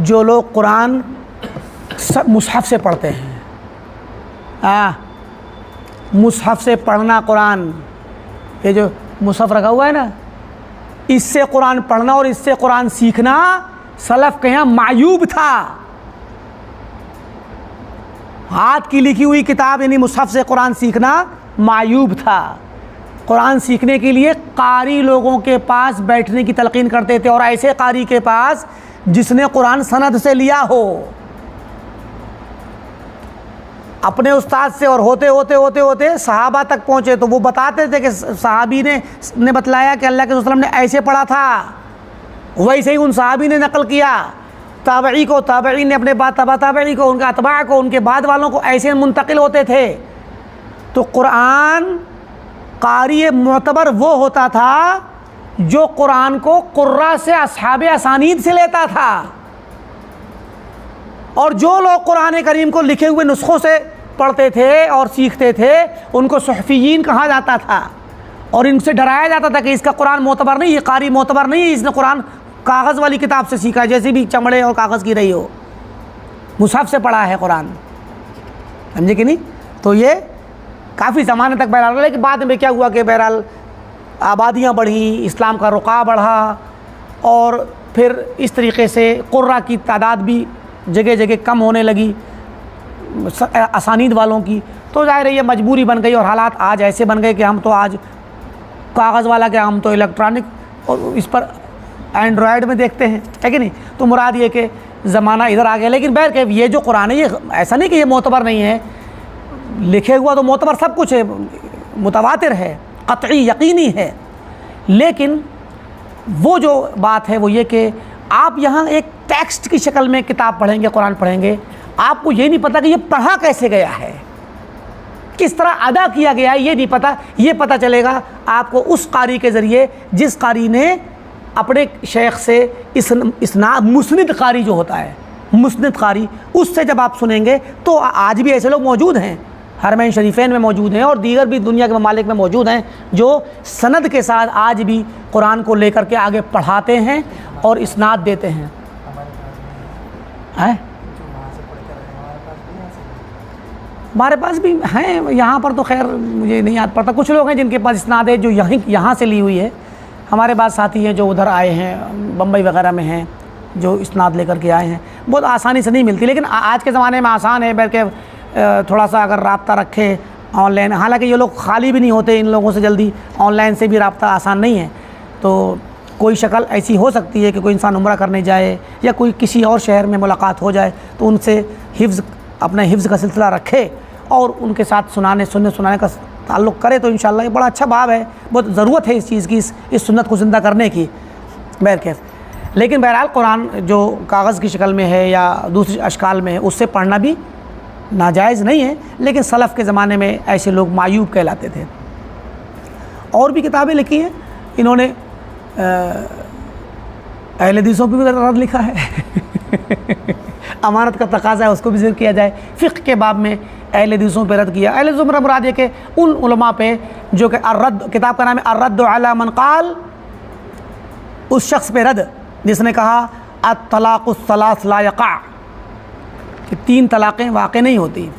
Speaker 1: जो लोग कुरान सब मुसहफ़ से पढ़ते हैं। मुसहफ़ से पढ़ना कुरान, ये जो मुसहफ़ रखा हुआ है ना, इससे कुरान पढ़ना और इससे कुरान सीखना सलफ़ के यहाँ मायूब था। हाथ की लिखी हुई किताब यानी मुसहफ़ से कुरान सीखना मायूब था। कुरान सीखने के लिए कारी लोगों के पास बैठने की तलक़ीन करते थे, और ऐसे कारी के पास जिसने कुरान सनद से लिया हो, अपने उस्ताद से, और होते होते होते होते सहाबा तक पहुँचे। तो वो बताते थे कि सहाबी ने बतलाया कि अल्लाह के रसूल ने ऐसे पढ़ा था, वैसे ही उन सहाबी ने नकल किया। ताबई को, ताबई ने अपने बाद ताबई को, उनका अतबा को, उनके बाद वालों को ऐसे मुंतकिल होते थे। तो कुरान कारी मोतबर वो होता था जो कुरान को कुर्रा से, असहाबे असानीद से लेता था। और जो लोग कुरान करीम को लिखे हुए नुस्खों से पढ़ते थे और सीखते थे, उनको सुहफ़ीयीन कहा जाता था, और इनसे डराया जाता था कि इसका कुरान मोतबर नहीं, ये कारी मोतबर नहीं है, इसने कुरान कागज़ वाली किताब से सीखा है, जैसे भी चमड़े और कागज़ की रही हो, मुसहफ़ से पढ़ा है कुरान। समझे कि नहीं? तो ये काफ़ी ज़माने तक बहरहाल, लेकिन बाद में क्या हुआ कि बहरहाल आबादियाँ बढ़ी, इस्लाम का रुक़ा बढ़ा, और फिर इस तरीके से कुर्रा की तादाद भी जगह जगह कम होने लगी असानीद वालों की। तो ज़ाहिर है ये मजबूरी बन गई, और हालात आज ऐसे बन गए कि हम तो आज कागज़ वाला क्या, हम तो इलेक्ट्रॉनिक और इस पर एंड्रॉयड में देखते हैं, है कि नहीं? तो मुराद ये कि ज़माना इधर आ गया। लेकिन बहरकैफ़ ये जो कुरान है, ये ऐसा नहीं कि ये मोतबर नहीं है, लिखे हुआ तो मोतबर सब कुछ है, मुतवातिर है, क़त्ई यकीनी है। लेकिन वो जो बात है वो ये कि आप यहाँ एक टेक्स्ट की शक्ल में किताब पढ़ेंगे, कुरान पढ़ेंगे, आपको ये नहीं पता कि ये पढ़ा कैसे गया है, किस तरह अदा किया गया है, ये नहीं पता। ये पता चलेगा आपको उस कारी के ज़रिए जिस कारी ने अपने शेख से इसनाद, मुस्निद कारी जो होता है, मुस्निद कारी, उससे जब आप सुनेंगे। तो आज भी ऐसे लोग मौजूद हैं, हरमैन शरीफैन में मौजूद हैं और दीगर भी दुनिया के ममालिक में मौजूद हैं, जो सनद के साथ आज भी कुरान को लेकर के आगे पढ़ाते हैं और इसनाद देते हैं। हमारे पास भी हैं, यहाँ पर तो खैर मुझे नहीं याद पड़ता। कुछ लोग हैं जिनके पास इसनाद है जो यहाँ से ली हुई है। हमारे पास साथी हैं जो उधर आए हैं, बम्बई वगैरह में हैं, जो इसनाद लेकर के आए हैं। बहुत आसानी से नहीं मिलती, लेकिन आज के ज़माने में आसान है, बल्कि थोड़ा सा अगर राब्ता रखे ऑनलाइन, हालांकि ये लोग खाली भी नहीं होते, इन लोगों से जल्दी ऑनलाइन से भी राब्ता आसान नहीं है। तो कोई शक्ल ऐसी हो सकती है कि कोई इंसान उम्रा करने जाए या कोई किसी और शहर में मुलाकात हो जाए तो उनसे अपने हिफ्ज़ का सिलसिला रखे और उनके साथ सुनाने का ताल्लुक़ करे, तो इंशाअल्लाह ये बड़ा अच्छा बाब है। बहुत ज़रूरत है इस चीज़ की, इस सुन्नत को ज़िंदा करने की। लेकिन बहरहाल कुरान जो कागज़ की शक्ल में है या दूसरी अशकाल में है, उससे पढ़ना भी नाजायज़ नहीं है, लेकिन सलफ़ के ज़माने में ऐसे लोग मायूब कहलाते थे। और भी किताबें लिखी हैं इन्होंने, अहले हदीसों पर भी रद्द लिखा है अमानत का तकाज़ा है उसको भी ज़िक्र किया जाए। फ़िक़्ह के बाब में अहले हदीसों पर रद्द किया। अहले हदीसों में मुराद है कि उन उलमा पे जो कि अर्रद, किताब का नाम है अर्रद्दु अला मन क़ाल, उस शख्स पे रद्द जिसने कहा अत-तलाक़ु सलास ला यक़ा, कि 3 तलाक़ें वाक़ई नहीं होती।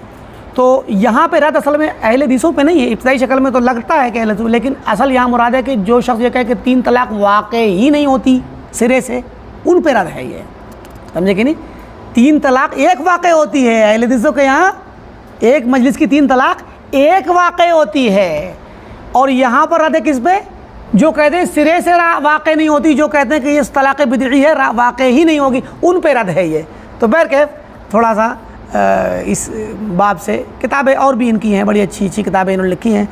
Speaker 1: तो यहाँ पे रद्द असल में अहले हदीसों पे नहीं है। इब्तिदाई शक्ल में तो लगता है कि अहले हदीस, लेकिन असल यहाँ मुराद है कि जो शख्स ये कहे कि 3 तलाक़ वाक़ई ही नहीं होती सिरे से, उन पे रद्द है ये, समझे कि नहीं। 3 तलाक़ एक वाक़ई होती है, अहले हदीसों के यहाँ एक मजलिस की 3 तलाक़ एक वाक़ई होती है। और यहाँ पर रद्द है किस पे? जो कहते हैं सिरे से वाक़ई नहीं होती, जो कहते हैं कि ये तलाक़ बिदई है, वाक़ई ही नहीं होगी, उन पे रद्द है ये। तो बहरकैफ थोड़ा सा इस बाब से किताबें और भी इनकी हैं, बड़ी अच्छी अच्छी किताबें इन्होंने लिखी हैं।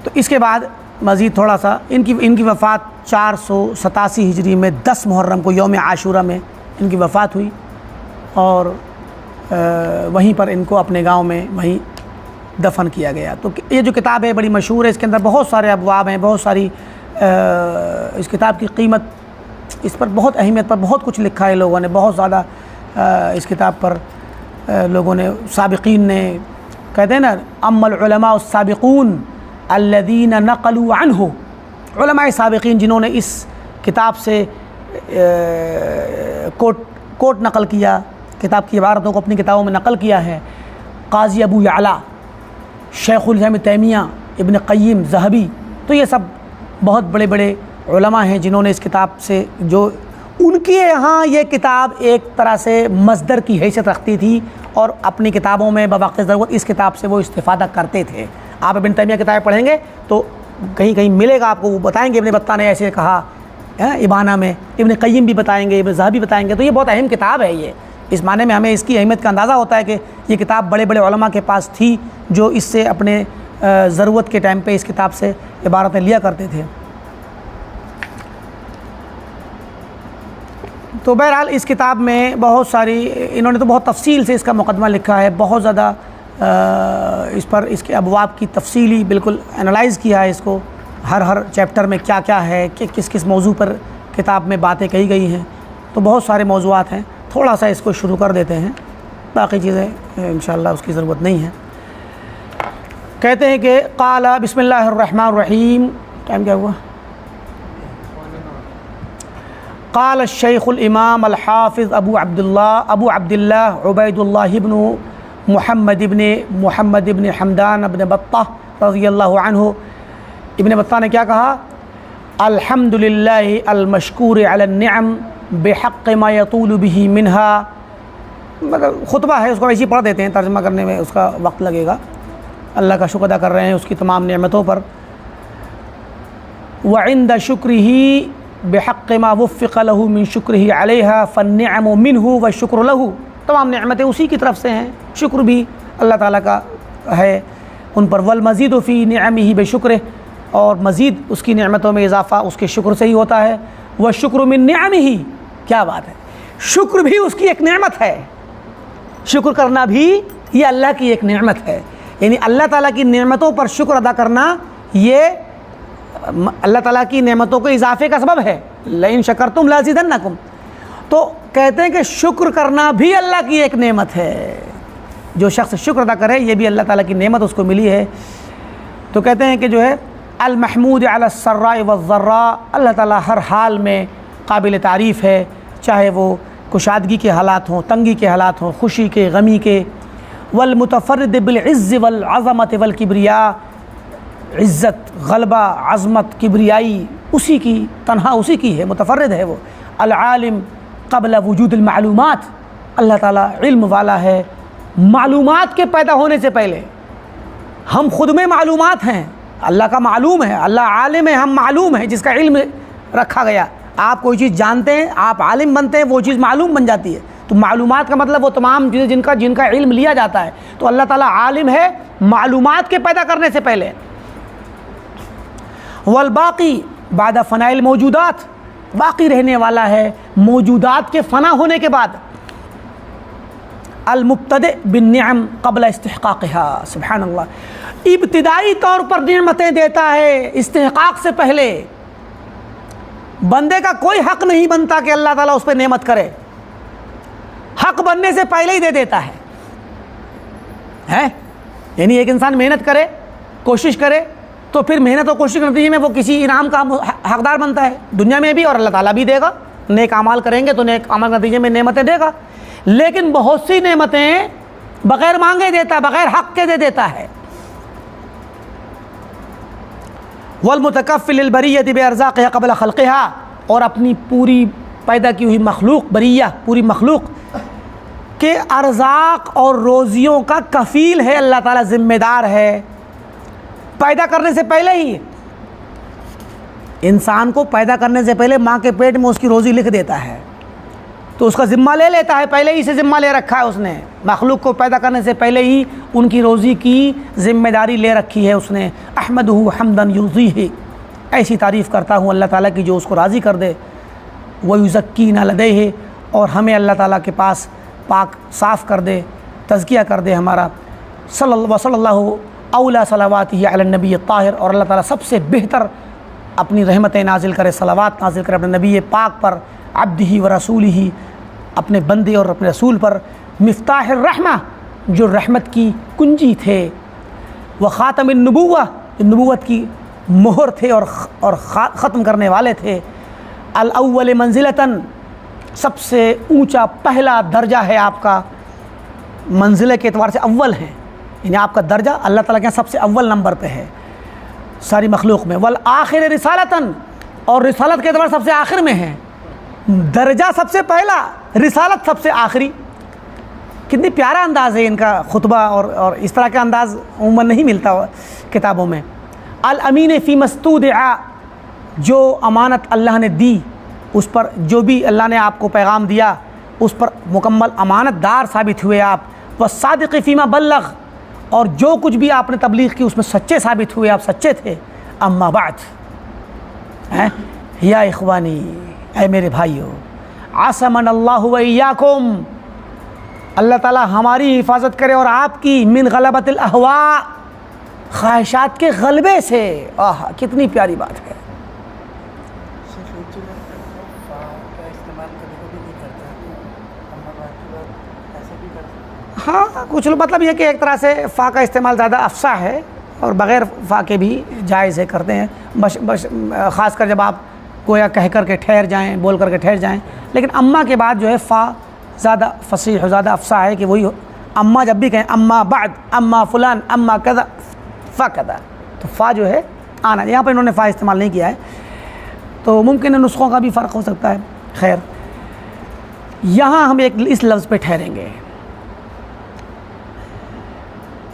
Speaker 1: तो इसके बाद मज़ीद थोड़ा सा इनकी वफ़ात 487 हिजरी में 10 मुहर्रम को यौम आशूरा में इनकी वफ़ात हुई और वहीं पर इनको अपने गांव में वहीं दफन किया गया। तो ये जो किताब है बड़ी मशहूर है, इसके अंदर बहुत सारे अबवाब हैं, बहुत सारी इस किताब की क़ीमत, इस पर बहुत अहमियत पर बहुत कुछ लिखा है लोगों ने, बहुत ज़्यादा इस किताब पर लोगों ने, साबिक़ीन ने, कहते हैं ना अम्मल उलमा उस्साबिक़ून अल्लज़ीन नक़लू अन्हु, उलमा साबिक़ीन जिन्होंने इस किताब से कोट नक़ल किया, किताब की इबारतों को अपनी किताबों में नक़ल किया है। क़ाज़ी अबू यअला, शेख़ुल इस्लाम तैमिया, इब्न क़य्यिम, ज़हबी, तो ये सब बहुत बड़े बड़े उलमा हैं जिन्होंने इस किताब से, जो उनके यहाँ ये किताब एक तरह से मस्दर की हैसियत रखती थी और अपनी किताबों में बवक़्त ज़रूरत इस किताब से वो इस्तिफ़ादा करते थे। आप इब्न तैमिया किताबें पढ़ेंगे तो कहीं कहीं मिलेगा आपको, वो बताएंगे इब्न बत्ता ने ऐसे कहा इबाना में, इब्न क़य्यिम भी बताएंगे, इब्न ज़हबी बताएंगे। तो ये बहुत अहम किताब है ये, इस माने में हमें इसकी अहमियत का अंदाज़ा होता है कि ये किताब बड़े बड़े उलमा के पास थी जो इससे अपने ज़रूरत के टाइम पे इस किताब से इबारतें लिया करते थे। तो बहरहाल इस किताब में बहुत सारी, इन्होंने तो बहुत तफसील से इसका मुकदमा लिखा है, बहुत ज़्यादा इस पर इसके अबवाब की तफसीली बिल्कुल एनालाइज़ किया है इसको, हर चैप्टर में क्या क्या है, कि किस किस मौजू पर किताब में बातें कही गई हैं। तो बहुत सारे मौज़ूआत हैं, थोड़ा सा इसको शुरू कर देते हैं, बाकी चीज़ें इंशाअल्लाह उसकी ज़रूरत नहीं है। कहते हैं कि क़ाला बिस्मिल्लाहिर्रहमानिर्रहीम, टाइम क्या हुआ? क़ाल शेख़ुल इमाम अल हाफ़िज़ अबू अब्दुल्लाह उबैदुल्लाह इब्न मुहम्मद इब्न हमदान इब्न बत्ता रज़ियल्लाहु अन्हु, इब्न बत्ता ने क्या कहा? अल्हम्दुलिल्लाहि अल मशकूर अलन निअम बेहक़्क़ मा यतूलु बिही मिनहा, मतलब खुतबा है, उसको ऐसे ही पढ़ देते हैं, तर्जुमा करने में उसका वक्त लगेगा। अल्लाह का शुक्र अदा कर रहे हैं उसकी तमाम नेमतों पर। व इंद शुक्रिही बेहक़्क़ मा वुफ़्फ़िक़ लहू मिन शुक्रिही अलैहा फ़न्निअमु मिन्हु व शुक्र लहू, तमाम नेमतें उसी की तरफ से हैं, शुक्र भी अल्लाह ताला का है उन पर। वल मज़ीदु फ़ी निअमिही बेशुक्र, और मज़ीद उसकी नेमतों में इजाफ़ा उसके शुक्र से ही होता है। वह शुक्र मिन निअमिही, क्या बात है, शुक्र भी उसकी एक नेमत है, शुक्र करना भी ये अल्लाह की एक नेमत है। यानी अल्लाह ताला की नेमतों पर शुक्र अदा करना ये अल्लाह ताला की नेमतों के इजाफ़े का सबब है। लइन शकरतुम लाज़िदन्नकुम। तो कहते हैं कि शुक्र करना भी अल्लाह की एक नेमत है। जो शख्स शुक्र अदा करे ये भी अल्लाह ताला की नेमत उसको मिली है। तो कहते हैं कि जो है अल महमूद अला सर्रा व ज़र्रा, अल्लाह ताला हर हाल में काबिल तारीफ़ है, चाहे वो कुशादगी के हालात हों, तंगी के हालात हों, खुशी के, गमी के। वल मुतफ़र्रिद बिल इज़्ज़ वल अज़मत वल किब्रिया, इज़्ज़त, गलबा, अज़मत, किब्रियाई उसी की, तन्हा उसी की है, मुतफ़र्रिद है वो। अल आलिम क़ब्ल वजूदिल मालूमात, अल्लाह ताला इल्म वाला है मालूमात के पैदा होने से पहले। हम खुद में मालूमात हैं, अल्लाह का मालूम है, अल्लाह आलिम है, हम मालूम है, जिसका इल्म रखा गया। आप कोई चीज़ जानते हैं, आप आलिम बनते हैं, वो चीज़ मालूम बन जाती है। तो मालूमात का मतलब वो तमाम चीज़ें जिनका इल्म लिया जाता है। तो अल्लाह ताला आलिम है मालूमात के पैदा करने से पहले। वल बाकी बाद फ़नाइल मौजूदात, बाकी रहने वाला है मौजूदात के फ़ना होने के बाद। अल मुब्तदे बिन्निअम क़ब्ल इस्तिहक़ाक़िहा, सुब्हान अल्लाह, इब्तिदाई तौर पर नेमतें देता है इस्तिहक़ाक़ से पहले। बंदे का कोई हक़ नहीं बनता कि अल्लाह ताला उस पर नेमत करे, हक़ बनने से पहले ही दे देता है। यानी एक इंसान मेहनत करे, कोशिश करे, तो फिर मेहनत और कोशिश के नतीजे में वो किसी इनाम का हक़दार बनता है, दुनिया में भी, और अल्लाह ताला भी देगा। नेक अमाल करेंगे तो नेक अमाल के नतीजे में नेमतें देगा। लेकिन बहुत सी नेमतें बग़ैर मांगे देता, बग़ैर हक़ के दे देता है। वल मुतकफ़्फ़िल बरिय्यति बिअर्ज़ाक़िहा क़ब्ल ख़ल्क़िहा, और अपनी पूरी पैदा की हुई मखलूक, बरिया पूरी मखलूक के अर्ज़ाक़ और रोज़ियों का कफ़ील है अल्लाह ताला, ज़िम्मेदार है। पैदा करने से पहले ही, इंसान को पैदा करने से पहले माँ के पेट में उसकी रोज़ी लिख देता है, तो उसका ज़िम्मा ले लेता है, पहले ही से ज़िम्मा ले रखा है उसने। मखलूक को पैदा करने से पहले ही उनकी रोज़ी की ज़िम्मेदारी ले रखी है उसने। अहमदहु हम्दन युज़ीही, ऐसी तारीफ़ करता हूँ अल्लाह ताला की जो उसको राज़ी कर दे। व युज़क्कीना लदैहि, और हमें अल्लाह ताला के पास पाक साफ़ कर दे, तज़किया कर दे हमारा। सल्लल्लाहु औला सलावातिही अला नबी ताहिर, और अल्लाह ताला सबसे बेहतर अपनी रहमतें नाजिल करे, सलावात नाजिल करे अपने नबी पाक पर, अब्दिही व रसूलिही, अपने बंदे और अपने रसूल पर। मिफ्ताह रहमा, जो रहमत की कुंजी थे। व ख़ातमिन नबुव्वा, नबूवत की मोहर थे और ख़त्म करने वाले थे। अल अव्वल मंजिलतन, सबसे ऊंचा पहला दर्जा है आपका, मंजिल के एतबार से अव्वल है, यानी आपका दर्जा अल्लाह ताला के यहाँ सबसे अव्वल नंबर पे है सारी मखलूक में। वल आखिर रिसालतन, और रिसालत के एतबार सबसे आखिर में है। दर्जा सबसे पहला, रिसालत सबसे आखिरी। कितनी प्यारा अंदाज़ है इनका खुतबा, और इस तरह का अंदाज़ उम्मन नहीं मिलता किताबों में। अल अमीन फ़ी मस्तूदिआ, जो अमानत अल्लाह ने दी, उस पर जो भी अल्लाह ने आपको पैगाम दिया उस पर मुकम्मल अमानतदार साबित हुए आप। व सादिक़ फ़ीमा बल्लग़, और जो कुछ भी आपने तबलीग़ की उसमें सच्चे साबित हुए, आप सच्चे थे। अम्मा बाद, या इख़वानी, ऐ मेरे भाइयों, आसमन अल्लाहु व इय्याकुम, अल्लाह ताला हमारी हिफाजत करे और आपकी, मिन गलबतिल अहवा, ख्वाहिशात के गलबे से। आह, कितनी प्यारी बात है। हाँ, कुछ लोग मतलब ये कि एक तरह से फ़ा का इस्तेमाल ज़्यादा अफसा है, और बग़ैर फ़ा के भी जायज़ है, करते हैं। बस ख़ास कर जब आप गोया कह कर के ठहर जाएँ, बोल कर के ठहर जाएँ। लेकिन अम्मा के बाद जो है फ़ा ज़्यादा फसीह और ज़्यादा अफसा है कि वही अम्मा जब भी कहें, अम्मा बाद, अम्मा फ़ुलान, अम्मा कदा, फ़ा कदा, तो फ़ा जो है आना, यहाँ पर इन्होंने फ़ा इस्तेमाल नहीं किया है, तो मुमकिन है नुस्ख़ों का भी फ़र्क हो सकता है। खैर, यहाँ हम एक इस लफ्ज़ पे ठहरेंगे।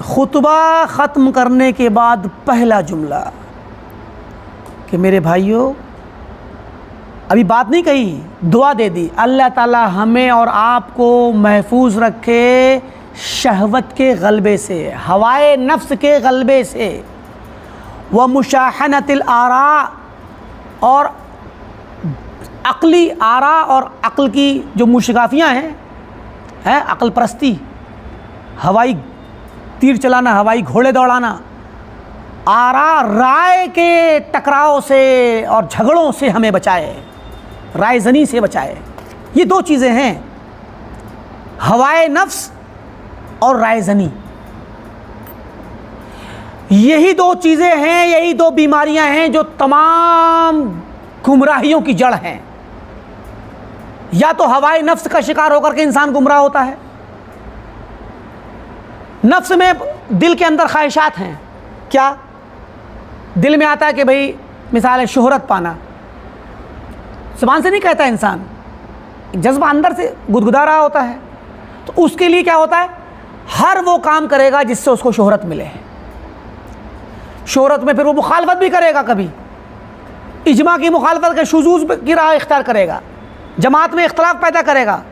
Speaker 1: खुतबा ख़त्म करने के बाद पहला जुमला कि मेरे भाइयों, अभी बात नहीं कही, दुआ दे दी, अल्लाह ताला हमें और आपको महफूज रखे शहवत के गलबे से, हवाए नफ्स के गलबे से, व मुशाहनतिल आरा, और अक़ली आरा और अक़ल की जो मुशगाफियाँ हैं, अक़ल परस्ती, हवाई तीर चलाना, हवाई घोड़े दौड़ाना, आरा राय के टकराव से और झगड़ों से हमें बचाए, राय ज़नी से बचाए। ये दो चीज़ें हैं, हवाए नफ्स और रायज़नी। यही दो चीज़ें हैं, यही दो बीमारियां हैं जो तमाम गुमराहियों की जड़ हैं। या तो हवाए नफ्स का शिकार होकर के इंसान गुमराह होता है। नफ्स में दिल के अंदर ख्वाहिशात हैं। क्या दिल में आता है कि भाई मिसाल है शोहरत पाना, ज़बान से नहीं कहता इंसान, जज्बा अंदर से गुदगुदा रहा होता है, तो उसके लिए क्या होता है, हर वो काम करेगा जिससे उसको शोहरत मिले। शोहरत में फिर वो मुखालफत भी करेगा, कभी इजमा की मुखालफत के शुजूज की राह इख्तियार करेगा, जमात में इख्तलाफ पैदा करेगा।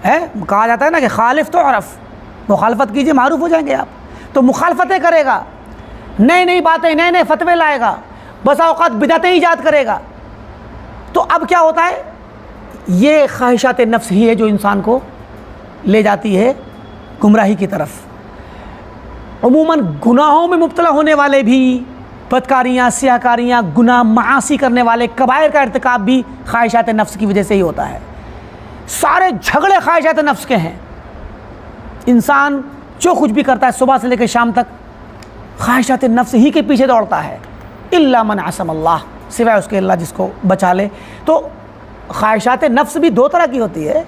Speaker 1: है कहा जाता है ना कि खालिफ तो अरफ, मुखालफत कीजिए मारूफ हो जाएंगे आप। तो मुखालफतें करेगा, नई नई बातें, नए नए फतवे लाएगा, बसा औकात बिदअतें ईजाद करेगा। तो अब क्या होता है, ये ख्वाहिशात नफ्स ही है जो इंसान को ले जाती है गुमराही की तरफ। अमूमन गुनाहों में मुब्तला होने वाले भी, बदकारियाँ, सियाकारियाँ, गुनाह, मासी करने वाले, कबायर का इर्तिकाब भी ख्वाहिशात नफ्स की वजह से ही होता है। सारे झगड़े ख्वाहिशात नफ्स के हैं। इंसान जो कुछ भी करता है सुबह से लेकर शाम तक ख्वाहिशात नफ्स ही के पीछे दौड़ता है। इल्ला मन असम अल्लाह, सिवाय उसके अल्लाह जिसको बचा ले। तो ख्वाहिशात नफ्स भी दो तरह की होती है,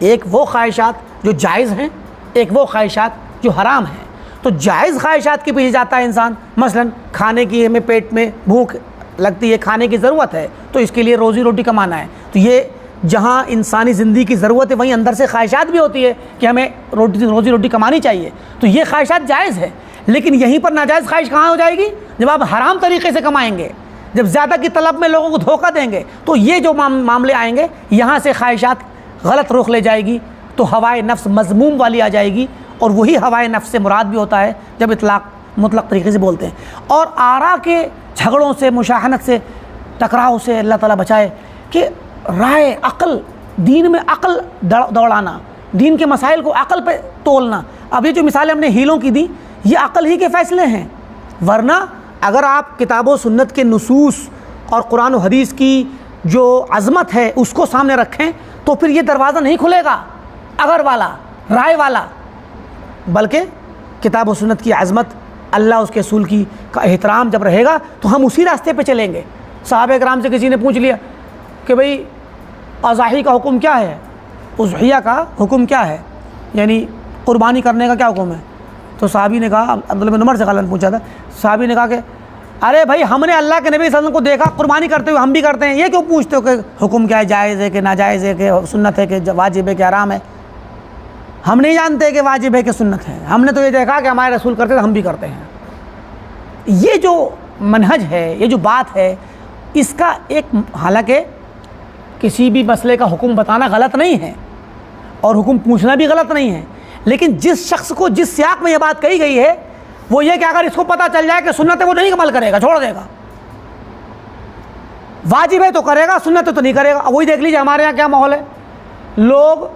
Speaker 1: एक वो ख्वाहिशात जो जायज़ हैं, एक वो ख्वाहिशात जो हराम हैं। तो जायज़ ख्वाहिशात के पीछे जाता है इंसान, मसलन खाने की, हमें पेट में भूख लगती है, खाने की ज़रूरत है, तो इसके लिए रोज़ी रोटी कमाना है। तो ये जहाँ इंसानी ज़िंदगी की ज़रूरत है वहीं अंदर से ख्वाहिशात भी होती है कि हमें रोज़ी रोटी कमानी चाहिए। तो ये ख्वाहिशात जायज़ है, लेकिन यहीं पर नाजायज़ ख्वाहिश कहाँ हो जाएगी, जब आप हराम तरीके से कमाएंगे, जब ज़्यादा की तलब में लोगों को धोखा देंगे, तो ये जो मामले आएंगे, यहाँ से ख्वाहिशात गलत रुख ले जाएगी, तो हवाए नफ्स मज़मूम वाली आ जाएगी। और वही हवाए नफ्स से मुराद भी होता है जब इतलाक़ मुतलक़ तरीके से बोलते हैं। और आरा के झगड़ों से, मुशाहनत से, टकराव से अल्लाह ताला बचाए कि राय अक़ल, दीन में अक़ल दौड़ाना, दीन के मसाइल को अक़ल पे तोलना। अब ये जो मिसालें हमने हीलों की दी, ये अक़ल ही के फ़ैसले हैं। वरना अगर आप किताब व सुन्नत के नुसूस और कुरान व हदीस की जो अज़मत है उसको सामने रखें, तो फिर ये दरवाज़ा नहीं खुलेगा अगर वाला, राय वाला, बल्कि किताब व सुन्नत की अज़मत, अल्लाह उसके रसूल की का एहतराम जब रहेगा तो हम उसी रास्ते पे चलेंगे। सहाबा किराम से किसी ने पूछ लिया कि भाई अज़ाही का हुक्म क्या है, उज़हिया का हुक्म क्या है, यानी क़ुरबानी करने का क्या हुक्म है। तो साहबी ने कहा, अब्दुल्लाह बिन उमर से ग़ालिबन पूछा था, साहबी ने कहा कि अरे भाई हमने अल्लाह के नबी सल्लल्लाहु अलैहि वसल्लम को देखा क़ुरबानी करते हुए, हम भी करते हैं, ये क्यों पूछते हो कि हुक्म क्या है, जायज़ है कि नाजायज़ है, कि सुन्नत है कि वाजिब है कि हराम है। हम नहीं जानते कि वाजिब है कि सुन्नत है, हमने तो ये देखा कि हमारे रसूल करते थे, हम भी करते हैं। ये जो मनहज है, ये जो बात है, इसका एक, हालांकि किसी भी मसले का हुक्म बताना गलत नहीं है और हुक्म पूछना भी गलत नहीं है, लेकिन जिस शख्स को जिस सियाक में ये बात कही गई है वो ये कि अगर इसको पता चल जाए कि सुन्नत है वो नहीं अमल करेगा, छोड़ देगा, वाजिब है तो करेगा, सुन्नत है तो नहीं करेगा। वही देख लीजिए हमारे यहाँ क्या माहौल है, लोग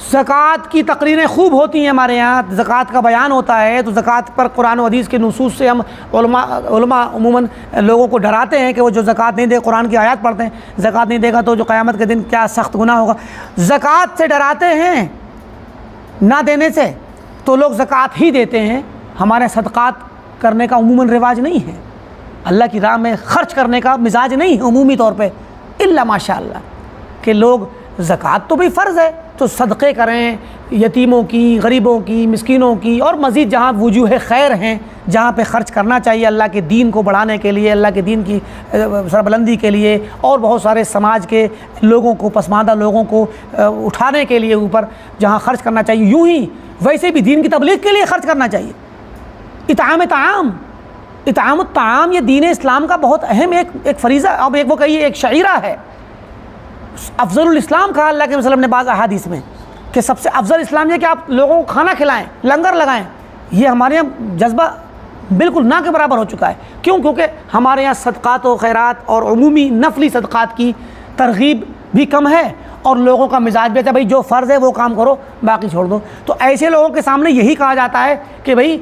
Speaker 1: ज़कात की तकरीरें खूब होती हैं हमारे यहाँ, ज़कात का बयान होता है, तो ज़कात पर कुरान और हदीस के नुसूस से हम उलमा उमूमन लोगों को डराते हैं कि वो जो ज़कात नहीं दे, कुरान की आयत पढ़ते हैं, ज़कात नहीं देगा तो जो क़यामत के दिन क्या सख्त गुनाह होगा। ज़कात से डराते हैं ना देने से, तो लोग ज़कात ही देते हैं। हमारे सदक़ात करने का उमूमन रिवाज नहीं है, अल्लाह की राह में ख़र्च करने का मिजाज नहीं है उमूमी तौर पर, इल्ला माशाअल्लाह कि लोग ज़कात तो भाई फ़र्ज़ है तो सदक़े करें, यतीमों की, गरीबों की, मिस्कीनों की, और मज़ीद जहाँ वजूह खैर हैं, जहाँ पे ख़र्च करना चाहिए अल्लाह के दीन को बढ़ाने के लिए, अल्लाह के दीन की सरबुलंदी के लिए, और बहुत सारे समाज के लोगों को, पसमानदा लोगों को उठाने के लिए ऊपर जहाँ ख़र्च करना चाहिए, यूँ ही वैसे भी दीन की तबलीग के लिए ख़र्च करना चाहिए। इताम ताम ये दीन इस्लाम का बहुत अहम एक फ़रीज़ा, अब एक वो कहिए एक शईरा है। अफ़ज़लुल इस्लाम कहा अल्लाह के वसल्लम ने बाज़ अहादीस में कि सबसे अफ़ज़ल इस्लाम ये कि आप लोगों को खाना खिलाएं, लंगर लगाएं। ये हमारे यहाँ जज्बा बिल्कुल ना के बराबर हो चुका है। क्यों? क्योंकि हमारे यहाँ सदक़ात व खैरात और उमूमी नफली सदक़ात की तरगीब भी कम है और लोगों का मिजाज भी है भाई जो फ़र्ज़ है वो काम करो, बाकी छोड़ दो। तो ऐसे लोगों के सामने यही कहा जाता है कि भाई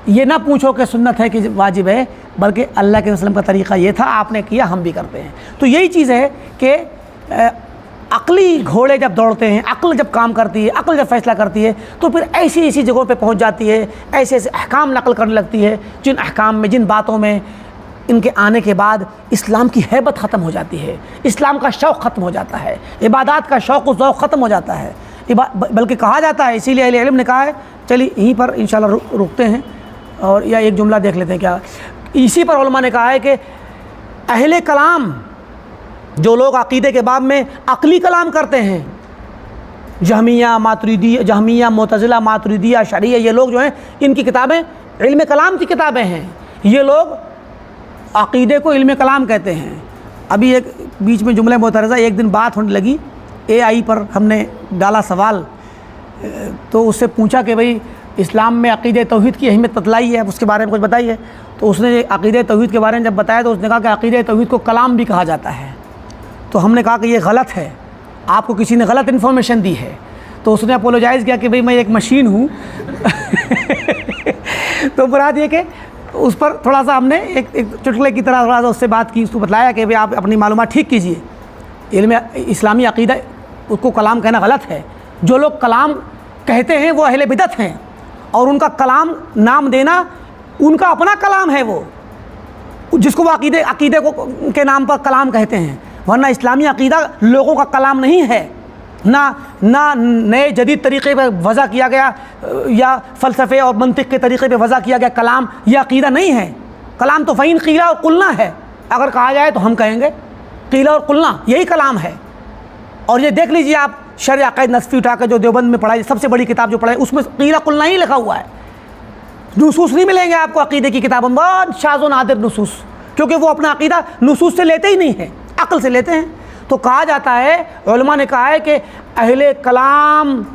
Speaker 1: ये ना पूछो कि सुन्नत है कि वाजिब है, बल्कि अल्लाह के वसल्लम का तरीक़ा ये था, आपने किया, हम भी करते हैं। तो यही चीज़ है कि अक्ली घोड़े जब दौड़ते हैं, अक्ल जब काम करती है, अक्ल जब फैसला करती है, तो फिर ऐसी ऐसी जगहों पे पहुंच जाती है, ऐसे ऐसे अहकाम नकल करने लगती है जिन अहकाम में, जिन बातों में इनके आने के बाद इस्लाम की हैबत ख़त्म हो जाती है, इस्लाम का शौक़ ख़त्म हो जाता है, इबादत का शौक़ व ज़ौक़ ख़त्म हो जाता है। बल्कि कहा जाता है, इसीलिए अहले इल्म ने कहा है, चलिए यहीं पर इंशाल्लाह रुकते हैं और या एक जुमला देख लेते हैं क्या। इसी पर उलमा ने कहा है कि अहले कलाम, जो लोग अक़ीदे के बाब में अक़ली कलाम करते हैं, जहमिया, मुतज़िला, मातुरिदिया, शरिया, ये लोग जो हैं, इनकी किताबें इल्म कलाम की किताबें हैं। ये लोग अक़ीदे को इल्म कलाम कहते हैं। अभी एक बीच में जुमले मोतरज़ा एक दिन बात होने लगी, AI पर हमने डाला सवाल, तो उससे पूछा कि भाई इस्लाम में अक़ीदे तौहीद की अहमियत बतलाई है, उसके बारे में कुछ बताइए। तो उसने अक़ीदे तौहीद के बारे में जब बताया तो उसने कहा कि अक़ीदे तौहीद को कलाम भी कहा जाता है। तो हमने कहा कि ये गलत है, आपको किसी ने गलत इन्फॉर्मेशन दी है। तो उसने अपोलोजाइज़ किया कि भाई मैं एक मशीन हूँ तो मुराद ये कि उस पर थोड़ा सा हमने एक चुटकुले की तरह थोड़ा सा उससे बात की, उसको बताया कि भाई आप अपनी मालूमात ठीक कीजिए, इल्म इस्लामी अक़ीदा उसको कलाम कहना गलत है। जो लोग कलाम कहते हैं वो अहले बिदअत हैं, और उनका कलाम नाम देना उनका अपना कलाम है, वो जिसको वो अक़ीदे को के नाम पर कलाम कहते हैं। वरना इस्लामी अक़ीदा लोगों का कलाम नहीं है, ना नए जदीद तरीक़े पर वज़ा किया गया या फ़लसफ़े और मंतिक़ के तरीक़े पे वज़ा किया गया कलाम, यह अक़ीदा नहीं है। कलाम तो फ़ईन क़ीला और क़ुलना है, अगर कहा जाए तो हम कहेंगे क़ीला और क़ुलना यही कलाम है। और ये देख लीजिए आप शरअ अक़ाइद नसफ़ी उठा कर जो देवबंद में पढ़ाई, सबसे बड़ी किताब जो पढ़ाई, उसमें क़ीला क़ुलना ही लिखा हुआ है। नुसूस नहीं मिलेंगे आपको अक़ीदे की किताबों में, बहुत शाज़ व नादिर नुसूस, क्योंकि वो अपना अक़ीदा नुसूस से लेते ही नहीं है, अक़ल से लेते हैं। तो कहा जाता है, उलमा ने कहा है कि अहले कलाम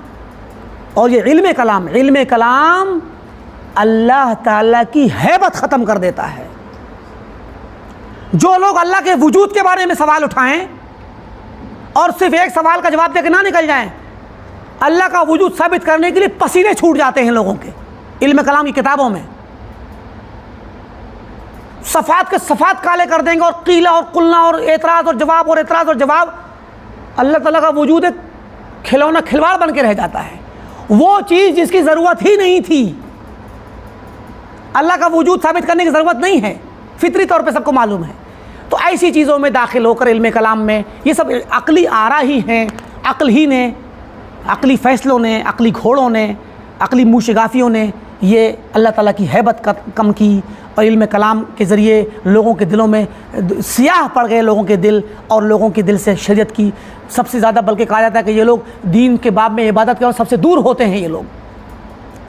Speaker 1: और ये इल्म कलाम अल्लाह ताला की हैबत ख़त्म कर देता है। जो लोग अल्लाह के वजूद के बारे में सवाल उठाएं और सिर्फ एक सवाल का जवाब देकर ना निकल जाएं, अल्लाह का वजूद साबित करने के लिए पसीने छूट जाते हैं लोगों के इल्म कलाम की किताबों में। सफ़ात के सफ़ात काले कर देंगे और क़ीला और क़ुलना और एतराज़ और जवाब और एतराज़ और जवाब। अल्लाह ताला का वजूद एक खिलौना खिलवाड़ बन के रह जाता है, वो चीज़ जिसकी ज़रूरत ही नहीं थी। अल्लाह का वजूद साबित करने की ज़रूरत नहीं है, फितरी तौर पे सबको मालूम है। तो ऐसी चीज़ों में दाखिल होकर इल्म कलाम में ये सब अक़ली आरा ही हैं, अक़ल ही ने, अक़ली फ़ैसलों ने, अक़ली घोड़ों ने, अक़ली मूशगाफियों ने ये अल्लाह ताला की हैबत कम की, और इल्म कलाम के ज़रिए लोगों के दिलों में सियाह पड़ गए लोगों के दिल, और लोगों के दिल से शरीयत की सबसे ज़्यादा, बल्कि कहा जाता है कि ये लोग दीन के बाब में, इबादत के बाद सबसे दूर होते हैं ये लोग।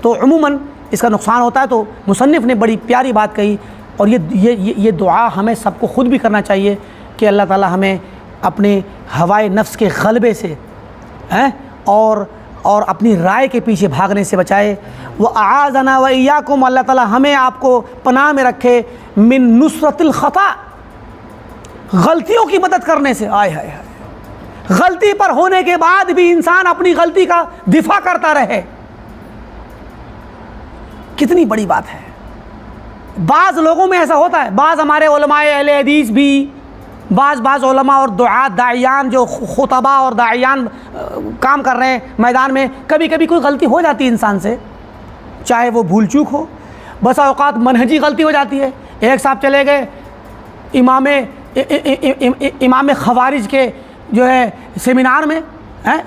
Speaker 1: तो अमूमन इसका नुकसान होता है। तो मुसन्निफ़ ने बड़ी प्यारी बात कही, और ये दुआ हमें सबको ख़ुद भी करना चाहिए कि अल्लाह ताला हमें अपने हवाए नफ्स के ग़लबे से और अपनी राय के पीछे भागने से बचाए। व आज़ना व इय्याकुम, अल्लाह ताला हमें आपको पनाह में रखे मिन नुसरतिल ख़ता, गलतियों की मदद करने से। आय हाय हाय, गलती पर होने के बाद भी इंसान अपनी गलती का दिफा करता रहे, कितनी बड़ी बात है। बाज़ लोगों में ऐसा होता है, बाज़ हमारे उलमाए अहले हदीस भी, बाज़ उलमा और दुआत दाइयान जो खुतबा और दाइयान काम कर रहे हैं मैदान में, कभी कभी कोई गलती हो जाती है इंसान से, चाहे वो भूल चूक हो, बस औक़ात मनहजी गलती हो जाती है। एक साहब चले गए इमाम ख़वारिज के जो है सेमिनार में,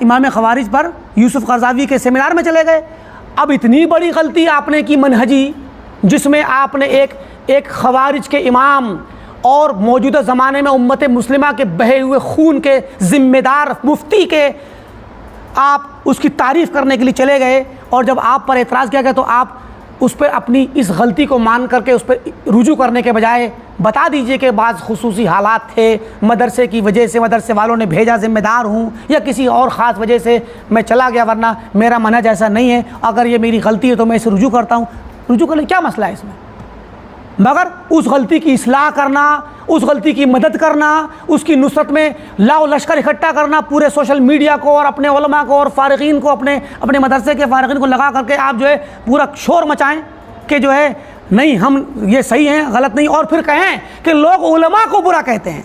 Speaker 1: इमाम ख़वारिज पर यूसुफ़ क़रज़ावी के सेमिनार में चले गए। अब इतनी बड़ी गलती आपने की मनहजी, जिसमें आपने एक ख़वारिज के इमाम और मौजूदा ज़माने में उम्मत मुस्लिमा के बहे हुए खून के ज़िम्मेदार मुफ्ती के आप उसकी तारीफ़ करने के लिए चले गए, और जब आप पर एतराज़ किया गया तो आप उस पर अपनी इस गलती को मान करके उस पर रुजू करने के बजाय बता दीजिए कि बाज़ खुसूसी हालात थे, मदरसे की वजह से, मदरसे वालों ने भेजा, ज़िम्मेदार हूँ, या किसी और ख़ास वजह से मैं चला गया, वरना मेरा मनहज ऐसा नहीं है, अगर ये मेरी गलती है तो मैं इसे रुजू करता हूँ। रुजू करने क्या मसला है इसमें? मगर उस गलती की इस्लाह करना, उस गलती की मदद करना, उसकी नुसरत में लाओ लश्कर इकट्ठा करना, पूरे सोशल मीडिया को और अपने उलमा को और फ़ारिग़ीन को, अपने मदरसे के फ़ारिग़ीन को लगा करके आप जो है पूरा शोर मचाएं कि जो है नहीं हम ये सही हैं, गलत नहीं, और फिर कहें कि लोग उलमा को बुरा कहते हैं।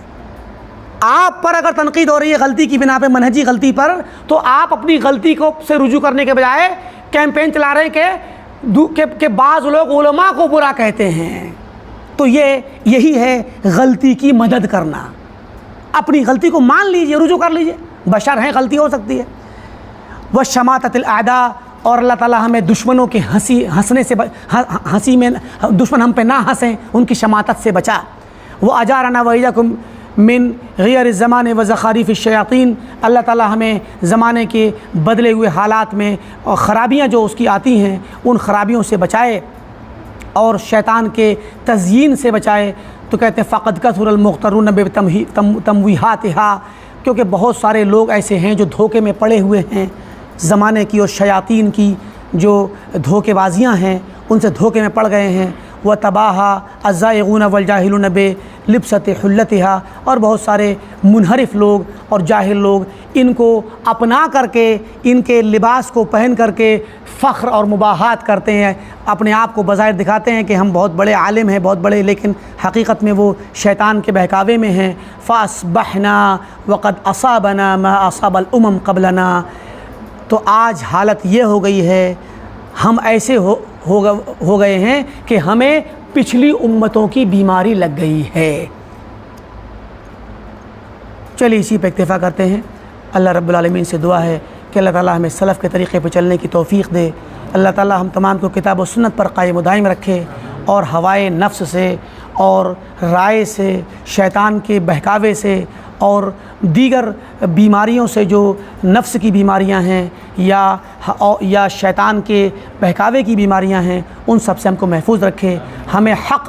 Speaker 1: आप पर अगर तनकीद हो रही है गलती की बिना पे, मनहजी गलती पर, तो आप अपनी गलती को से रुजू करने के बजाय कैंपेन चला रहे हैं कि बाज़ लोग उलमा को बुरा कहते हैं। तो यही है गलती की मदद करना। अपनी गलती को मान लीजिए, रुजू कर लीजिए, बशर हैं, गलती हो सकती है। वह शमाततिल आदा, और अल्लाह ताला हमें दुश्मनों के हंसने से हंसी में दुश्मन हम पे ना हंसें, उनकी शमातत से बचा। वह अजारना वइयकुम मिन ग़ैर ज़माने व ज़ख़ारिफ़ शयातीन, अल्लाह ताला हमें ज़माने के बदले हुए हालात में और ख़राबियाँ जो उसकी आती हैं उन ख़राबियों से बचाए और शैतान के तज़यीन से बचाए। तो कहते हैं फ़क़द कसुरल मुख़्तरून बितमवीहातिहा, क्योंकि बहुत सारे लोग ऐसे हैं जो धोखे में पड़े हुए हैं, ज़माने की और शयातीन की जो धोखेबाजियाँ हैं उनसे धोखे में पड़ गए हैं। व तबाहा अज़्ज़ाइगून वल जाहिलून बे लिब्सत हुल्लतिहा, और बहुत सारे मुनहरिफ लोग और जाहिल लोग इनको अपना करके, इनके लिबास को पहन करके फ़ख्र और मुबाहात करते हैं, अपने आप को बज़ाहिर दिखाते हैं कि हम बहुत बड़े आलिम हैं, बहुत बड़े, लेकिन हकीकत में वो शैतान के बहकावे में हैं। फ़अस्बहना वक़द असाबना मा असाबल उमम क़ब्लना, तो आज हालत ये हो गई है, हम ऐसे हो गए हैं कि हमें पिछली उम्मतों की बीमारी लग गई है। चलिए इसी पे इक्तिफ़ा करते हैं। अल्लाह रब्बुल आलमीन से दुआ है कि अल्लाह ताला हमें सलफ़ के तरीक़े पर चलने की तौफ़ीक़ दे। अल्लाह ताला हम तमाम को किताब और सुन्नत पर कायम दायम रखे और हवाए नफ्स से और राय से, शैतान के बहकावे से और दीगर बीमारियों से जो नफ्स की बीमारियां हैं या शैतान के बहकावे की बीमारियां हैं, उन सब से हमको महफूज रखे। हमें हक़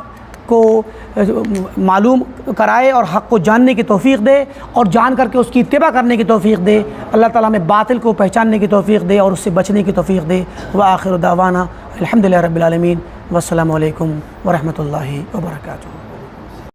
Speaker 1: को मालूम कराए और हक़ को जानने की तौफ़ीक़ दे और जान करके उसकी इत्तिबा करने की तौफ़ीक़ दे। अल्लाह ताला हमें बातिल को पहचानने की तौफ़ीक़ दे और उससे बचने की तौफ़ीक़ दे। व आखिर दावाना अल्हम्दुलिल्लाहि रब्बिल आलमीन, वस्सलामु अलैकुम व रहमतुल्लाहि व बरकातुहू।